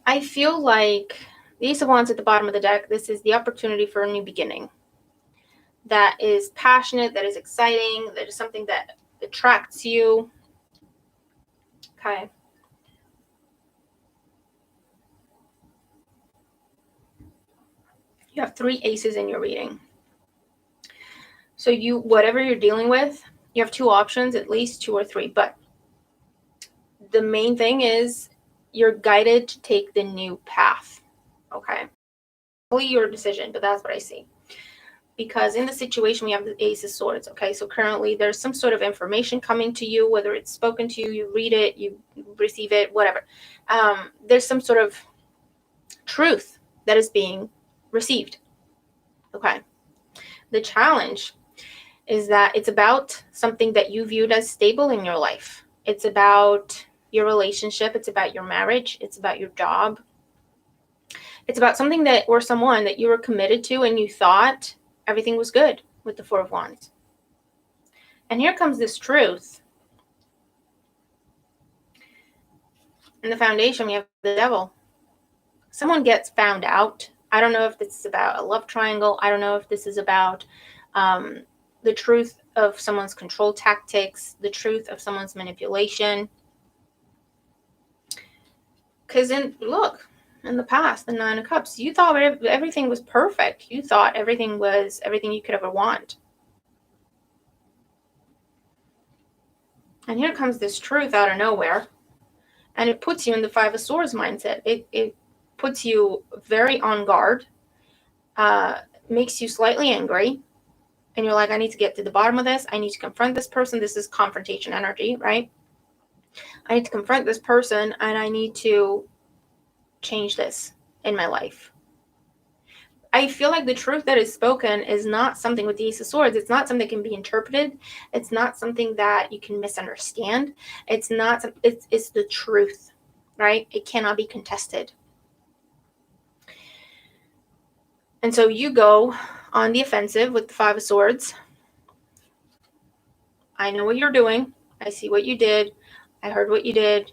I feel like the Ace of Wands at the bottom of the deck, this is the opportunity for a new beginning. That is passionate, that is exciting, that is something that attracts you. Okay. You have 3 aces in your reading. So whatever you're dealing with, you have 2 options, at least 2 or 3. But the main thing is you're guided to take the new path. Okay. Only your decision, but that's what I see. Because in the situation, we have the Ace of Swords. Okay. So currently there's some sort of information coming to you, whether it's spoken to you, you read it, you receive it, whatever. There's some sort of truth that is being received. Okay. The challenge is that it's about something that you viewed as stable in your life. It's about your relationship. It's about your marriage. It's about your job. It's about something that, or someone that you were committed to and you thought everything was good with the 4 of Wands. And here comes this truth. In the foundation, we have the Devil. Someone gets found out. I don't know if this is about a love triangle. I don't know if this is about the truth of someone's control tactics, the truth of someone's manipulation. Because look, in the past, the 9 of Cups, you thought everything was perfect. You thought everything was everything you could ever want. And here comes this truth out of nowhere. And it puts you in the 5 of Swords mindset. It puts you very on guard, makes you slightly angry. And you're like, I need to get to the bottom of this. I need to confront this person. This is confrontation energy, right? I need to confront this person and I need to change this in my life. I feel like the truth that is spoken is not something with the Ace of Swords. It's not something that can be interpreted. It's not something that you can misunderstand. It's the truth, right? It cannot be contested. And so you go on the offensive with the 5 of Swords. I know what you're doing. I see what you did. I heard what you did.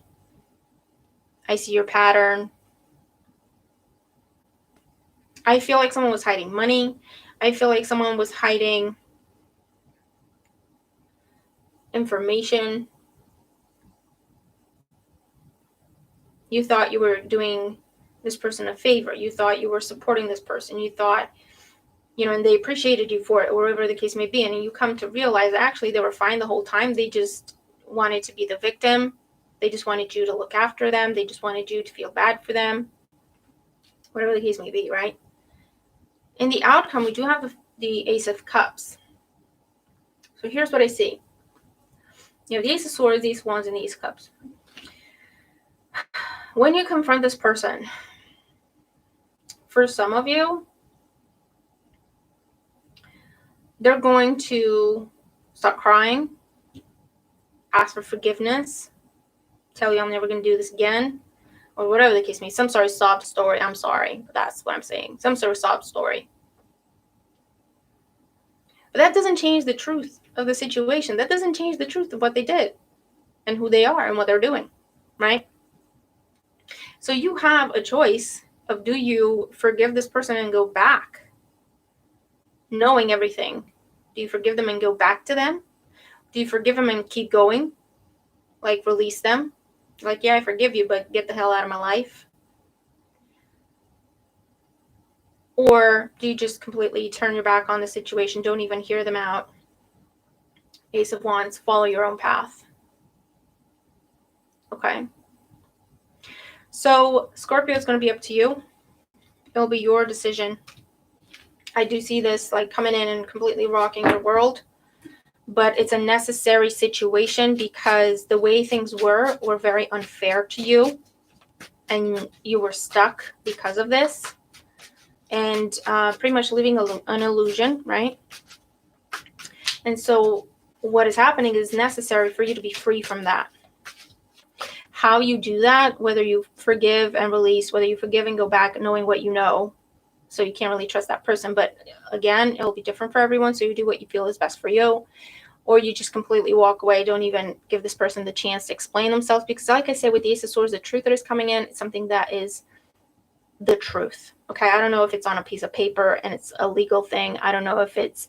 I see your pattern. I feel like someone was hiding money. I feel like someone was hiding information. You thought you were doing this person a favor. You thought you were supporting this person. You thought, and they appreciated you for it, or whatever the case may be. And you come to realize actually they were fine the whole time. They just wanted to be the victim. They just wanted you to look after them. They just wanted you to feel bad for them. Whatever the case may be, right? In the outcome, we do have the Ace of Cups. So here's what I see. You have the Ace of Swords, the Ace of Wands, and the Ace of Cups. When you confront this person, for some of you, they're going to start crying, ask for forgiveness, tell you I'm never going to do this again, or whatever the case may be. Some sort of sob story. I'm sorry, but that's what I'm saying. Some sort of sob story. But that doesn't change the truth of the situation. That doesn't change the truth of what they did and who they are and what they're doing, right? So you have a choice of, do you forgive this person and go back knowing everything? Do you forgive them and go back to them? Do you forgive them and keep going? Like release them? Like, yeah, I forgive you, but get the hell out of my life? Or do you just completely turn your back on the situation, don't even hear them out? Ace of Wands, follow your own path. Okay. So Scorpio is going to be up to you. It'll be your decision. I do see this like coming in and completely rocking your world. But it's a necessary situation because the way things were very unfair to you. And you were stuck because of this. And pretty much living an illusion, right? And so what is happening is necessary for you to be free from that. How you do that, whether you forgive and release, whether you forgive and go back knowing what you know, so you can't really trust that person. But again, it'll be different for everyone. So you do what you feel is best for you. Or you just completely walk away. Don't even give this person the chance to explain themselves. Because like I said, with the Ace of Swords, the truth that is coming in is something that is the truth. Okay, I don't know if it's on a piece of paper and it's a legal thing. I don't know if it's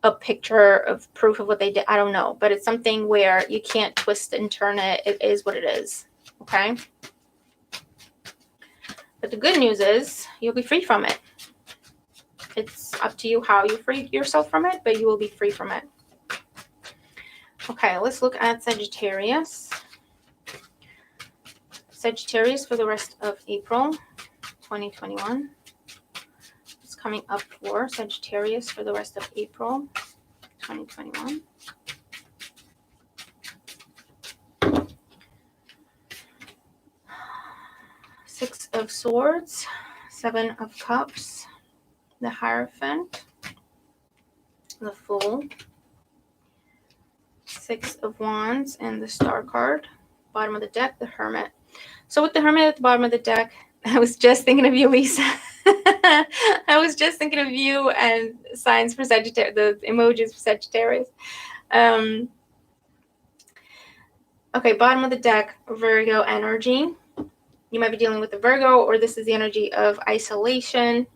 a picture of proof of what they did. I don't know, but it's something where you can't twist and turn it. It is what it is. Okay. But the good news is you'll be free from it. It's up to you how you free yourself from it, but you will be free from it. Okay, let's look at Sagittarius. Sagittarius for the rest of April 2021. It's coming up for Sagittarius for the rest of April 2021. Six of Swords, Seven of Cups, the Hierophant, the Fool, Six of Wands, and the Star card. Bottom of the deck, the Hermit. So with the Hermit at the bottom of the deck, I was just thinking of you, Lisa. I was just thinking of you and signs for Sagittarius, the emojis for Sagittarius. Okay, bottom of the deck, Virgo energy. You might be dealing with the Virgo, or this is the energy of isolation,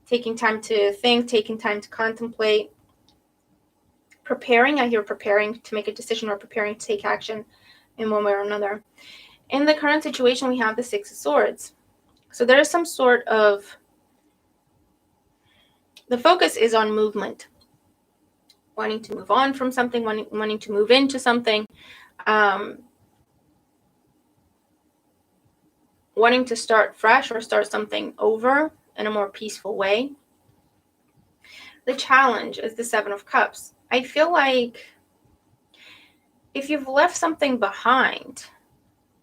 taking time to think, taking time to contemplate, preparing. I hear preparing to make a decision or preparing to take action in one way or another. In the current situation, we have the Six of Swords. So there is some sort of, the focus is on movement, wanting to move on from something, wanting to move into something, wanting to start fresh or start something over in a more peaceful way. The challenge is the Seven of Cups. I feel like if you've left something behind,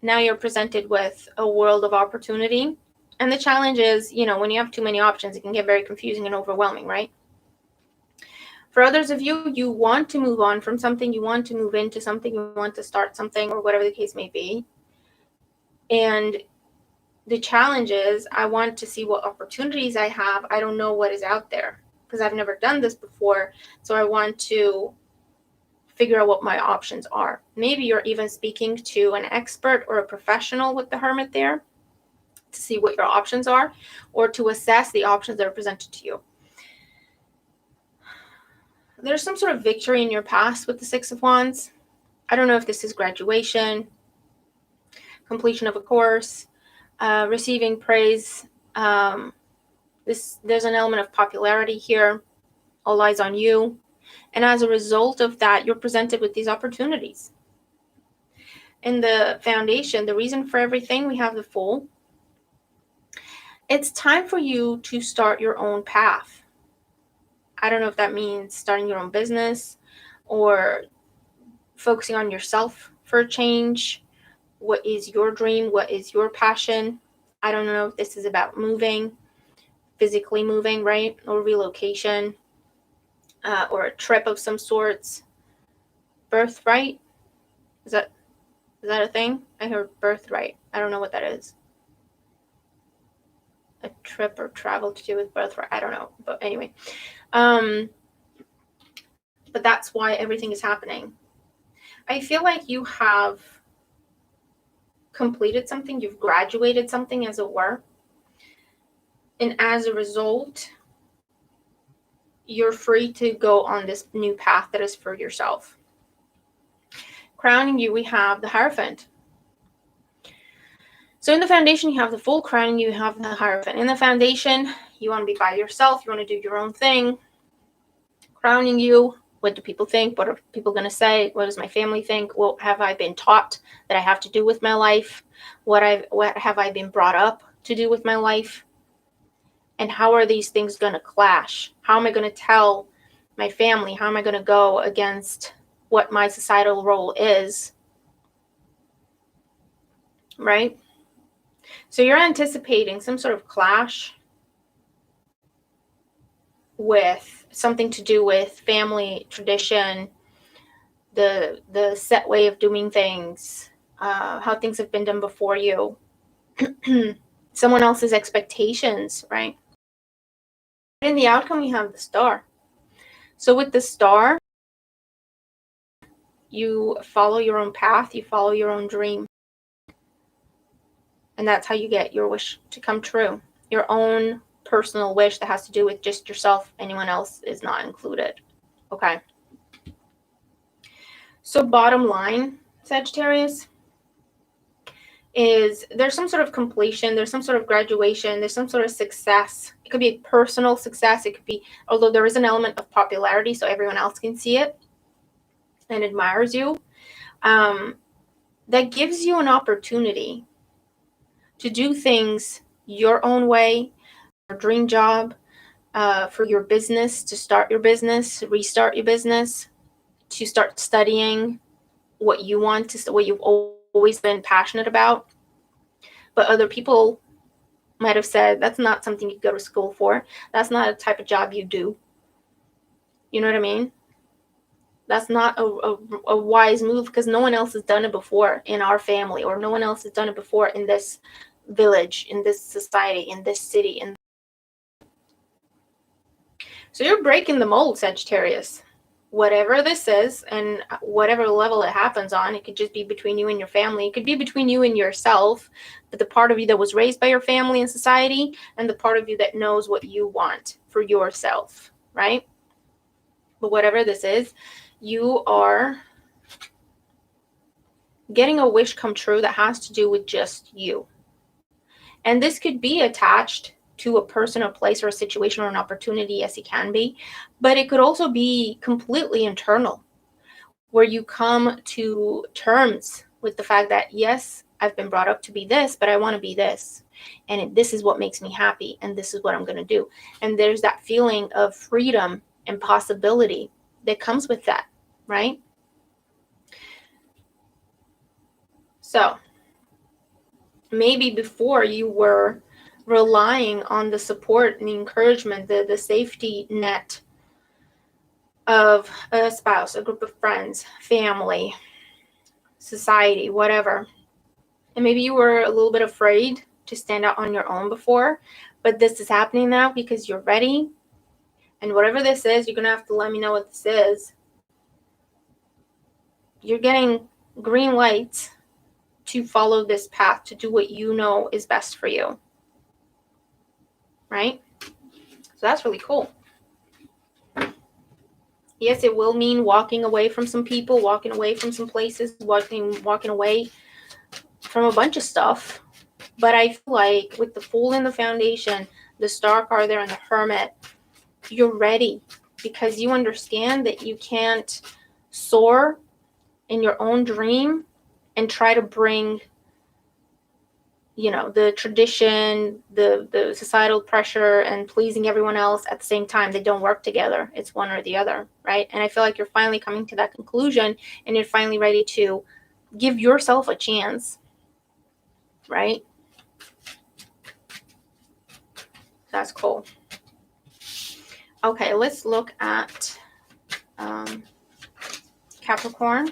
now you're presented with a world of opportunity. And the challenge is, when you have too many options, it can get very confusing and overwhelming, right? For others of you, you want to move on from something, you want to move into something, you want to start something, or whatever the case may be. And the challenge is, I want to see what opportunities I have. I don't know what is out there because I've never done this before. So I want to figure out what my options are. Maybe you're even speaking to an expert or a professional with the Hermit there to see what your options are, or to assess the options that are presented to you. There's some sort of victory in your past with the Six of Wands. I don't know if this is graduation, completion of a course, receiving praise. There's an element of popularity here. All eyes on you. And as a result of that, you're presented with these opportunities. In the foundation, the reason for everything, we have the Fool. It's time for you to start your own path. I don't know if that means starting your own business or focusing on yourself for a change. What is your dream? What is your passion? I don't know if this is about moving, physically moving, right? Or relocation, or a trip of some sorts. Birthright? Is that a thing? I heard birthright. I don't know what that is. A trip or travel to do with birthright. I don't know. But anyway. But that's why everything is happening. I feel like you have completed something. You've graduated something, as it were. And as a result, you're free to go on this new path that is for yourself. Crowning you, we have the Hierophant. So in the foundation, you have the Fool. Crowning you, have the Hierophant. In the foundation, you want to be by yourself. You want to do your own thing. Crowning you, what do people think? What are people going to say? What does my family think? What have I been taught that I have to do with my life? What have I been brought up to do with my life? And how are these things going to clash? How am I going to tell my family? How am I going to go against what my societal role is? Right? So you're anticipating some sort of clash with something to do with family tradition, the set way of doing things, how things have been done before you, someone else's expectations, right? In the outcome, you have the Star. So with the Star, you follow your own path, you follow your own dream. And that's how you get your wish to come true. Your own personal wish that has to do with just yourself. Anyone else is not included. Okay. So bottom line, Sagittarius, is there's some sort of completion, there's some sort of graduation, there's some sort of success. It could be a personal success. It could be, although there is an element of popularity, so everyone else can see it and admires you. That gives you an opportunity to do things your own way, your dream job, for your business, to start your business, restart your business, to start studying what you want, to what you've always been passionate about. But other people might have said, that's not something you go to school for. That's not a type of job you do. You know what I mean? That's not a wise move, because no one else has done it before in our family, or no one else has done it before in this village, in this society, in this city. So you're breaking the mold, Sagittarius. Whatever this is, and whatever level it happens on, it could just be between you and your family. It could be between you and yourself, but the part of you that was raised by your family and society, and the part of you that knows what you want for yourself, right? But whatever this is, you are getting a wish come true that has to do with just you. And this could be attached to a person, a place, or a situation, or an opportunity. Yes, it can be. But it could also be completely internal, where you come to terms with the fact that, yes, I've been brought up to be this, but I want to be this. And this is what makes me happy. And this is what I'm going to do. And there's that feeling of freedom and possibility that comes with that, right? So maybe before you were relying on the support and the encouragement, the safety net of a spouse, a group of friends, family, society, whatever. And maybe you were a little bit afraid to stand out on your own before, but this is happening now because you're ready. And whatever this is, you're going to have to let me know what this is. You're getting green lights to follow this path, to do what you know is best for you. Right? So that's really cool. Yes, it will mean walking away from some people, walking away from some places, walking away from a bunch of stuff. But I feel like with the Fool in the Foundation, the Star card there, and the Hermit, you're ready, because you understand that you can't soar in your own dream and try to bring, the tradition, the societal pressure, and pleasing everyone else at the same time. They don't work together. It's one or the other, right? And I feel like you're finally coming to that conclusion, and you're finally ready to give yourself a chance, right? That's cool. Okay, let's look at Capricorn.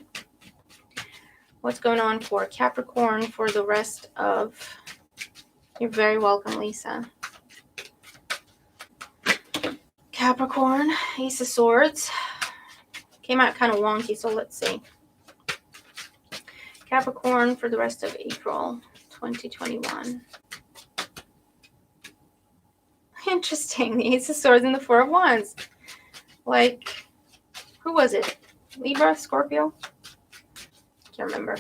What's going on for Capricorn for the rest of... You're very welcome, Lisa. Capricorn, Ace of Swords. Came out kind of wonky, so let's see. Capricorn for the rest of April 2021. Interesting. The Ace of Swords and the Four of Wands. Like, who was it? Libra? Scorpio? Can't remember.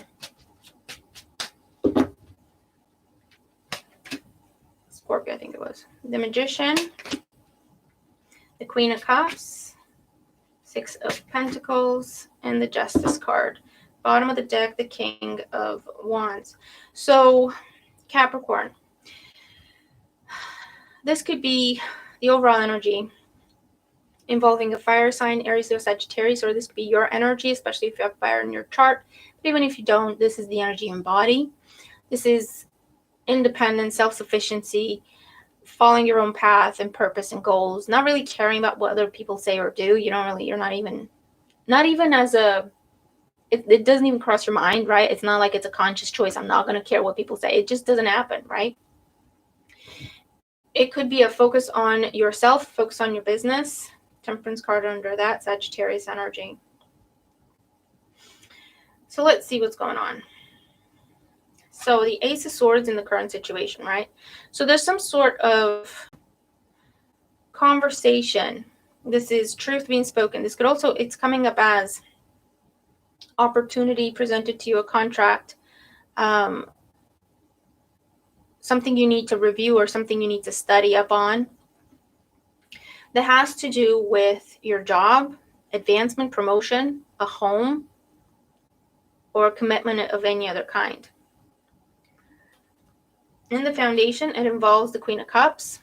Scorpio, I think it was. The Magician. The Queen of Cups. Six of Pentacles. And the Justice card. Bottom of the deck, the King of Wands. So, Capricorn. This could be the overall energy involving a fire sign, Aries or Sagittarius, or this could be your energy, especially if you have fire in your chart. But even if you don't, this is the energy you embody. This is independence, self-sufficiency, following your own path and purpose and goals, not really caring about what other people say or do. You're not even as a, it doesn't even cross your mind, right? It's not like it's a conscious choice. I'm not going to care what people say. It just doesn't happen, right? It could be a focus on yourself, focus on your business. Temperance card under that, Sagittarius energy. So let's see what's going on. So the Ace of Swords in the current situation, right? So there's some sort of conversation. This is truth being spoken. This could also, it's coming up as opportunity presented to you, a contract, something you need to review or something you need to study up on that has to do with your job, advancement, promotion, a home, or a commitment of any other kind. In the foundation, it involves the Queen of Cups,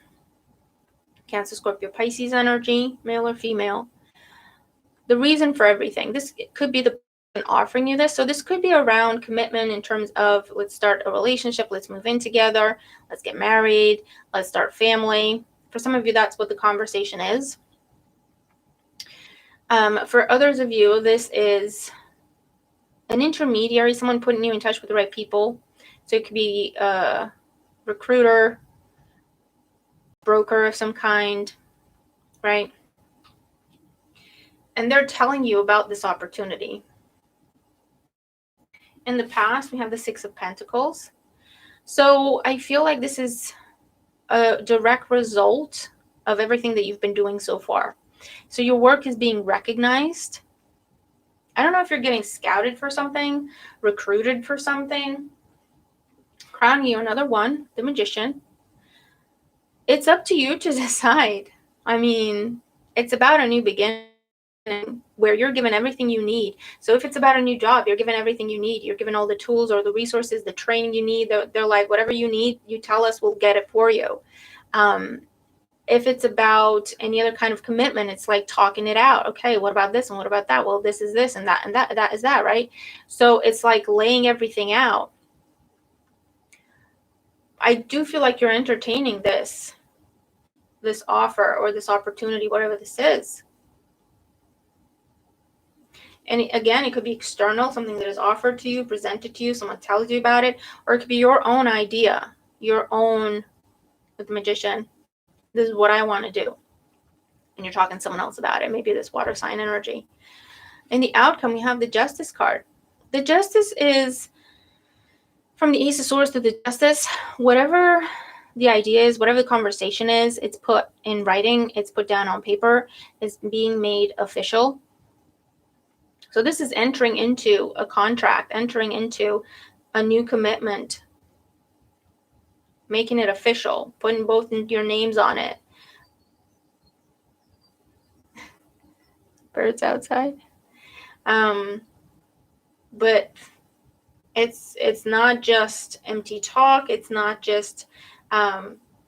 Cancer, Scorpio, Pisces energy, male or female. The reason for everything. This could be the person offering you this. So this could be around commitment in terms of, let's start a relationship, let's move in together, let's get married, let's start family. For some of you, that's what the conversation is. For others of you, this is an intermediary, someone putting you in touch with the right people. So it could be a recruiter, broker of some kind, right? And they're telling you about this opportunity. In the past, we have the Six of Pentacles. So I feel like this is a direct result of everything that you've been doing so far. So your work is being recognized. I don't know if you're getting scouted for something, recruited for something. Crowning you, another one, the Magician. It's up to you to decide. I mean, it's about a new beginning where you're given everything you need. So if it's about a new job, you're given everything you need. You're given all the tools or the resources, the training you need. They're like, whatever you need, you tell us, we'll get it for you. If it's about any other kind of commitment, it's like talking it out. Okay, what about this and what about that? Well, this is this and that is that, right? So it's like laying everything out. I do feel like you're entertaining this offer or this opportunity, whatever this is. And again, it could be external, something that is offered to you, presented to you, someone tells you about it, or it could be your own idea, your own, with the Magician, this is what I want to do. And you're talking to someone else about it, maybe this water sign energy. In the outcome, we have the Justice card. The Justice is, from the Ace of Swords to the Justice, whatever the idea is, whatever the conversation is, it's put in writing, it's put down on paper, it's being made official. So this is entering into a contract, entering into a new commitment, making it official, putting both your names on it. Birds outside. But it's not just empty talk. It's not just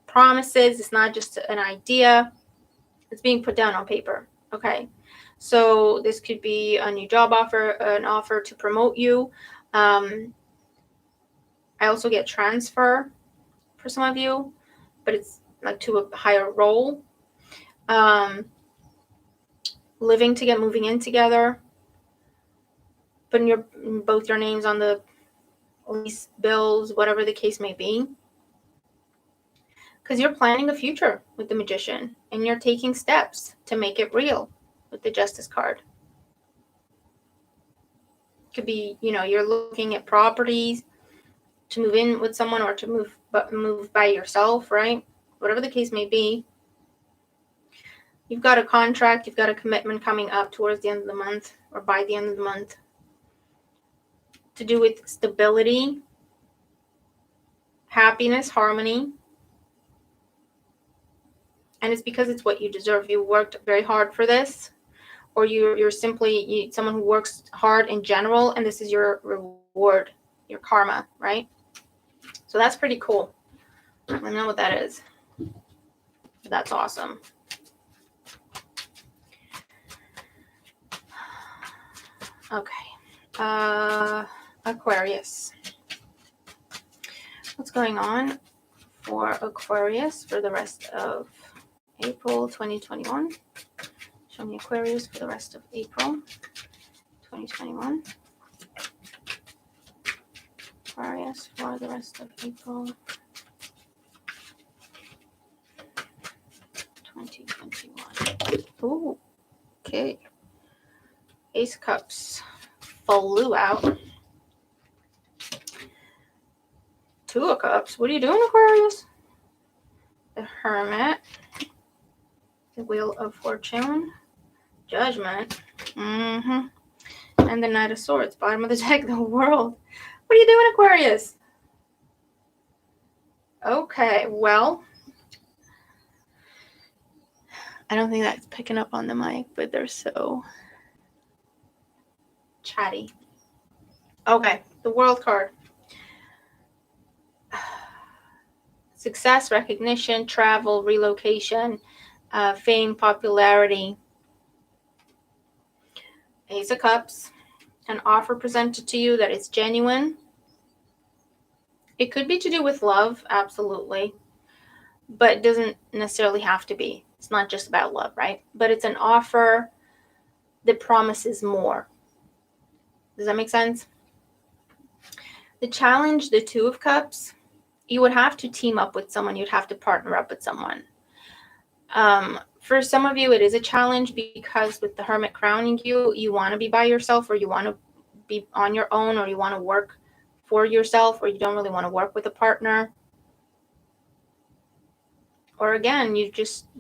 promises. It's not just an idea. It's being put down on paper. Okay. So this could be a new job offer, an offer to promote you. I also get transfer for some of you, but it's like to a higher role. Living together, moving in together, putting both your names on the lease bills, whatever the case may be. Because you're planning a future with the Magician and you're taking steps to make it real with the Justice card. Could be, you're looking at properties to move in with someone or to move by yourself, right? Whatever the case may be. You've got a contract, you've got a commitment coming up towards the end of the month or by the end of the month to do with stability, happiness, harmony. And it's because it's what you deserve. You worked very hard for this, or you're simply someone who works hard in general, and this is your reward, your karma, right? So that's pretty cool. I don't know what that is. That's awesome. Okay. Aquarius. What's going on for Aquarius for the rest of April 2021? Show me Aquarius for the rest of April 2021. Aquarius for the rest of April 2021. Ooh, okay. Ace of Cups flew out. Two of Cups. What are you doing, Aquarius? The Hermit. The Wheel of Fortune. Judgment. And the Knight of Swords. Bottom of the deck, the World. What are you doing, Aquarius? Okay, well, I don't think that's picking up on the mic, but they're so chatty. Okay, the World card. Success, recognition, travel, relocation, fame, popularity. Ace of Cups. An offer presented to you that is genuine. It could be to do with love, absolutely. But it doesn't necessarily have to be. It's not just about love, right? But it's an offer that promises more. Does that make sense? The challenge, the Two of Cups, you would have to team up with someone. You'd have to partner up with someone. For some of you, it is a challenge because with the Hermit crowning you, you want to be by yourself, or you want to be on your own, or you want to work for yourself, or you don't really want to work with a partner. Or again, you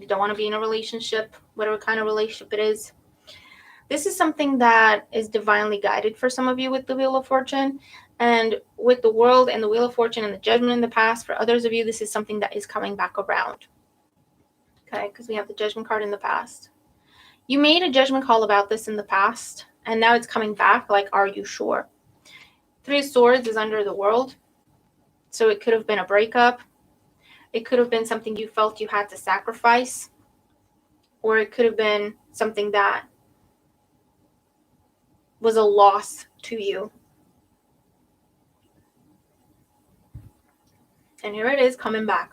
don't want to be in a relationship, whatever kind of relationship it is. This is something that is divinely guided for some of you with the Wheel of Fortune. And with the World and the Wheel of Fortune and the Judgment in the past, for others of you, this is something that is coming back around. Okay, because we have the Judgment card in the past. You made a judgment call about this in the past, and now it's coming back. Like, are you sure? Three of Swords is under the World. So it could have been a breakup. It could have been something you felt you had to sacrifice. Or it could have been something that was a loss to you. And here it is coming back.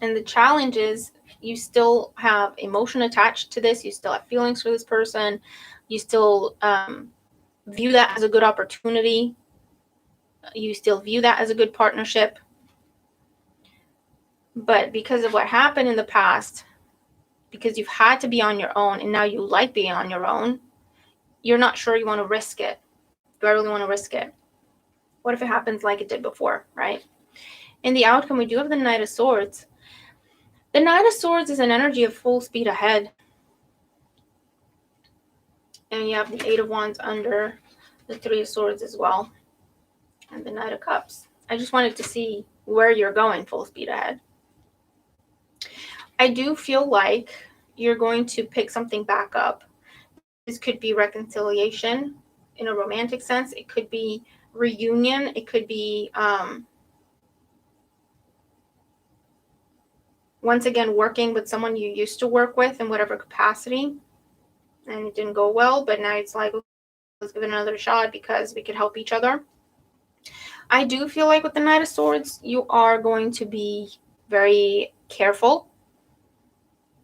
And the challenge is you still have emotion attached to this. You still have feelings for this person. You still view that as a good opportunity. You still view that as a good partnership. But because of what happened in the past, because you've had to be on your own and now you like being on your own, you're not sure you want to risk it. Do I really want to risk it? What if it happens like it did before, right? In the outcome, we do have the Knight of Swords. The Knight of Swords is an energy of full speed ahead. And you have the Eight of Wands under the Three of Swords as well. And the Knight of Cups. I just wanted to see where you're going full speed ahead. I do feel like you're going to pick something back up. This could be reconciliation in a romantic sense. It could be reunion. It could be once again working with someone you used to work with in whatever capacity, and it didn't go well, but now it's like, let's give it another shot because we could help each other. I do feel like with the Knight of Swords, you are going to be very careful.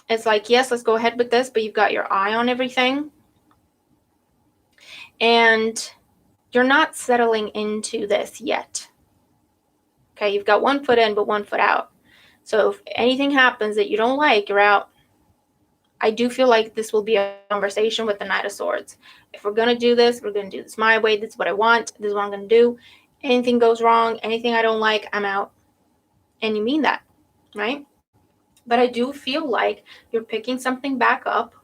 It's like, yes, let's go ahead with this, but you've got your eye on everything. And you're not settling into this yet. Okay, you've got one foot in, but one foot out. So if anything happens that you don't like, you're out. I do feel like this will be a conversation with the Knight of Swords. If we're going to do this, we're going to do this my way. This is what I want. This is what I'm going to do. Anything goes wrong, anything I don't like, I'm out. And you mean that, right? But I do feel like you're picking something back up,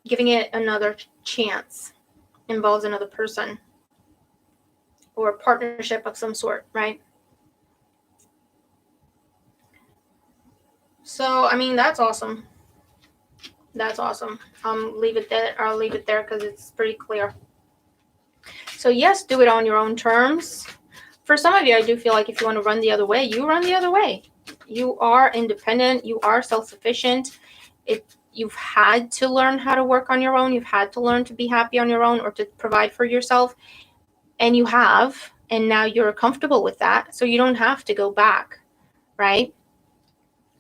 giving it another chance. Involves another person or a partnership of some sort, right? So, I mean, that's awesome. That's awesome. I'll leave it there because it's pretty clear. So yes, do it on your own terms. For some of you, I do feel like if you want to run the other way, you run the other way. You are independent. You are self-sufficient. You've had to learn how to work on your own. You've had to learn to be happy on your own or to provide for yourself. And you have. And now you're comfortable with that. So you don't have to go back, right?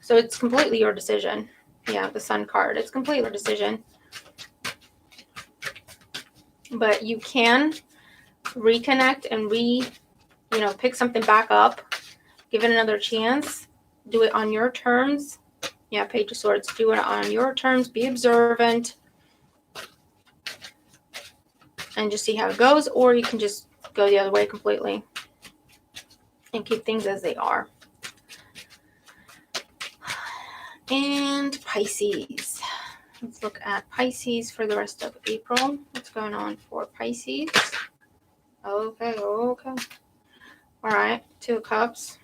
So it's completely your decision. Yeah, the Sun card. It's completely your decision. But you can reconnect and pick something back up. Give it another chance. Do it on your terms. Yeah, Page of Swords. Do it on your terms. Be observant. And just see how it goes. Or you can just go the other way completely and keep things as they are. And Pisces. Let's look at Pisces for the rest of April. What's going on for Pisces? Okay. All right. 2 of Cups.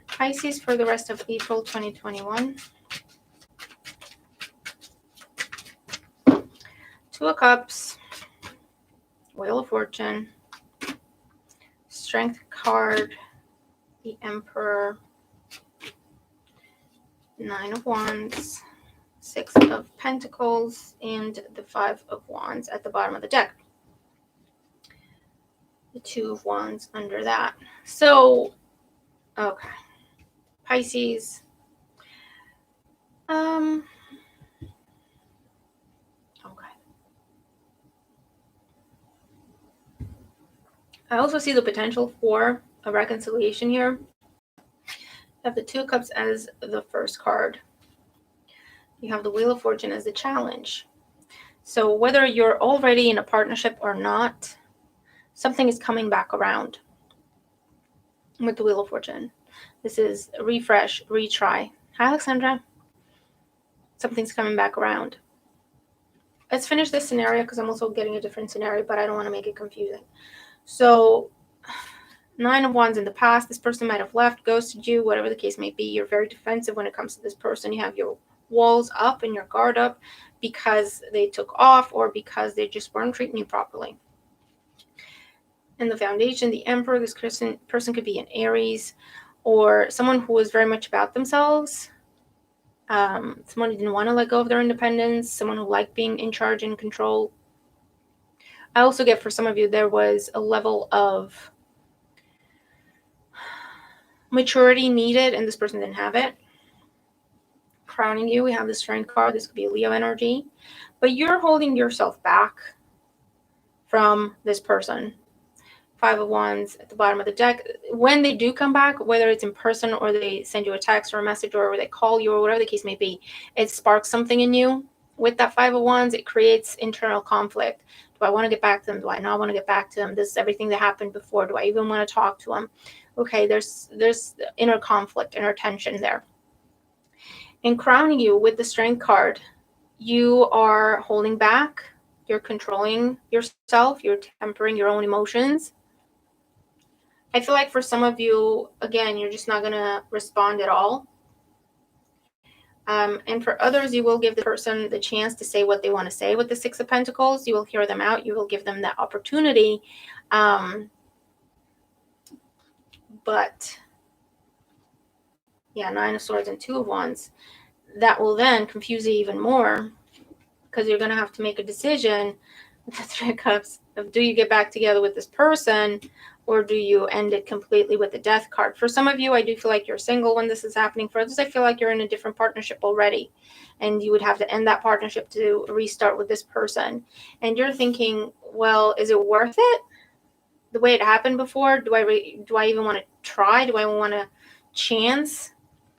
Pisces for the rest of April 2021. 2 of Cups. Wheel of Fortune. Strength card. The Emperor. 9 of Wands. 6 of Pentacles. And the 5 of Wands at the bottom of the deck. The 2 of Wands under that. So, okay. Pisces. Okay. I also see the potential for a reconciliation here. You have the 2 of Cups as the first card. You have the Wheel of Fortune as the challenge. So whether you're already in a partnership or not, something is coming back around with the Wheel of Fortune. This is a refresh, retry. Hi, Alexandra. Something's coming back around. Let's finish this scenario because I'm also getting a different scenario, but I don't want to make it confusing. So 9 of Wands in the past, this person might have left, ghosted you, whatever the case may be. You're very defensive when it comes to this person. You have your walls up and your guard up because they took off or because they just weren't treating you properly. In the foundation, the Emperor, this person could be an Aries or someone who was very much about themselves. Someone who didn't want to let go of their independence, someone who liked being in charge and control. I also get for some of you, there was a level of maturity needed and this person didn't have it. Crowning you, we have the Strength card. This could be a Leo energy, but you're holding yourself back from this person. 5 of Wands at the bottom of the deck. When they do come back, whether it's in person or they send you a text or a message or they call you or whatever the case may be, it sparks something in you. With that 5 of Wands, it creates internal conflict. Do I want to get back to them? Do I not want to get back to them? This is everything that happened before. Do I even want to talk to them? Okay, there's inner conflict, inner tension there. And crowning you with the Strength card, you are holding back. You're controlling yourself. You're tempering your own emotions. I feel like for some of you, again, you're just not going to respond at all. And for others, you will give the person the chance to say what they want to say with the 6 of Pentacles. You will hear them out. You will give them that opportunity. But, yeah, 9 of Swords and 2 of Wands. That will then confuse you even more because you're going to have to make a decision with the 3 of Cups of do you get back together with this person or do you end it completely with the Death card? For some of you, I do feel like you're single when this is happening. For others, I feel like you're in a different partnership already and you would have to end that partnership to restart with this person. And you're thinking, well, is it worth it? The way it happened before, do I even want to try? Do I want to chance,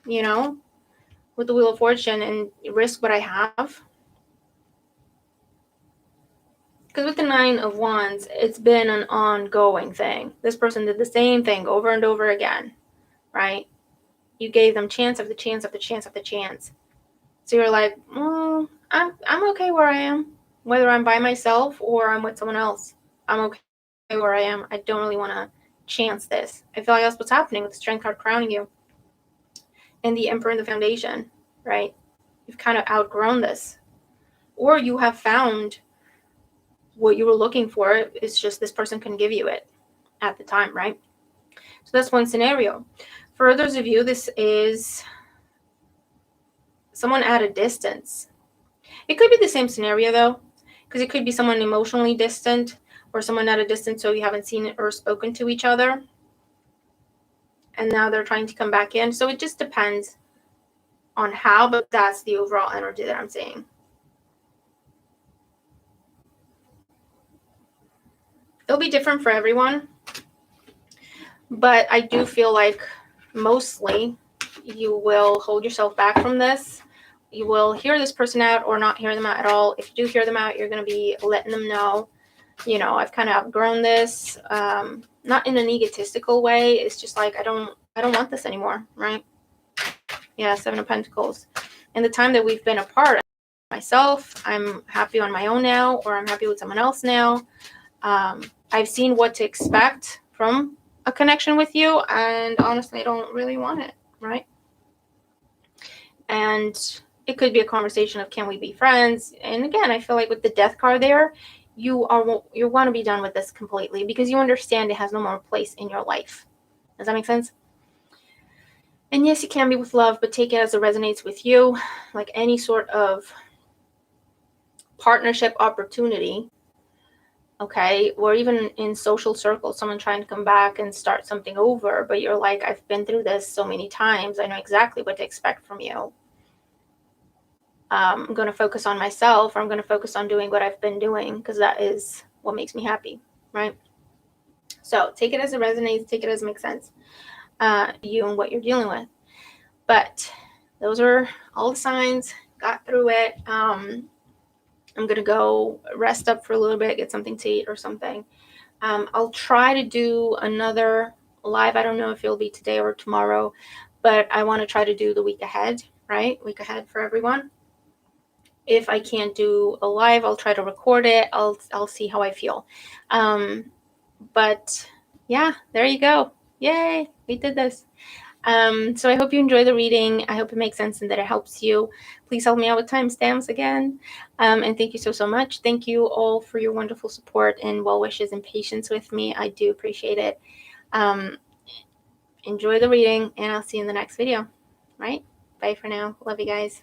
with the Wheel of Fortune and risk what I have? Because with the 9 of Wands, it's been an ongoing thing. This person did the same thing over and over again, right? You gave them chance after chance after chance after chance. So you're like, well, I'm okay where I am. Whether I'm by myself or I'm with someone else, I'm okay where I am. I don't really want to chance this. I feel like that's what's happening with the Strength card crowning you. And the Emperor in the foundation, right? You've kind of outgrown this. Or you have found what you were looking for. It's just this person couldn't give you it at the time, right? So that's one scenario. For others of you, this is someone at a distance. It could be the same scenario though, because it could be someone emotionally distant or someone at a distance so you haven't seen or spoken to each other. And now they're trying to come back in. So it just depends on how, but that's the overall energy that I'm seeing. It'll be different for everyone, but I do feel like mostly you will hold yourself back from this. You will hear this person out or not hear them out at all. If you do hear them out, you're going to be letting them know you know, I've kind of outgrown this, not in an egotistical way. It's just like, I don't want this anymore, right? Yeah, Seven of Pentacles. And the time that we've been apart, myself, I'm happy on my own now, or I'm happy with someone else now. I've seen what to expect from a connection with you, and honestly, I don't really want it, right? And it could be a conversation of, can we be friends? And again, I feel like with the Death card there, you want to be done with this completely, because you understand it has no more place in your life. Does that make sense? And yes, it can be with love, but take it as it resonates with you. Like any sort of partnership opportunity, okay, or even in social circles, someone trying to come back and start something over, but you're like, I've been through this so many times, I know exactly what to expect from you. I'm going to focus on myself, or I'm going to focus on doing what I've been doing, because that is what makes me happy, right? So take it as it resonates, take it as it makes sense, you and what you're dealing with. But those are all the signs. Got through it. I'm going to go rest up for a little bit, get something to eat or something. I'll try to do another live. I don't know if it'll be today or tomorrow, but I want to try to do the week ahead, right? Week ahead for everyone. If I can't do a live, I'll try to record it. I'll see how I feel. But yeah, there you go. Yay, we did this. So I hope you enjoy the reading. I hope it makes sense and that it helps you. Please help me out with timestamps again. And thank you so much. Thank you all for your wonderful support and well wishes and patience with me. I do appreciate it. Enjoy the reading, and I'll see you in the next video. Right? Bye for now. Love you guys.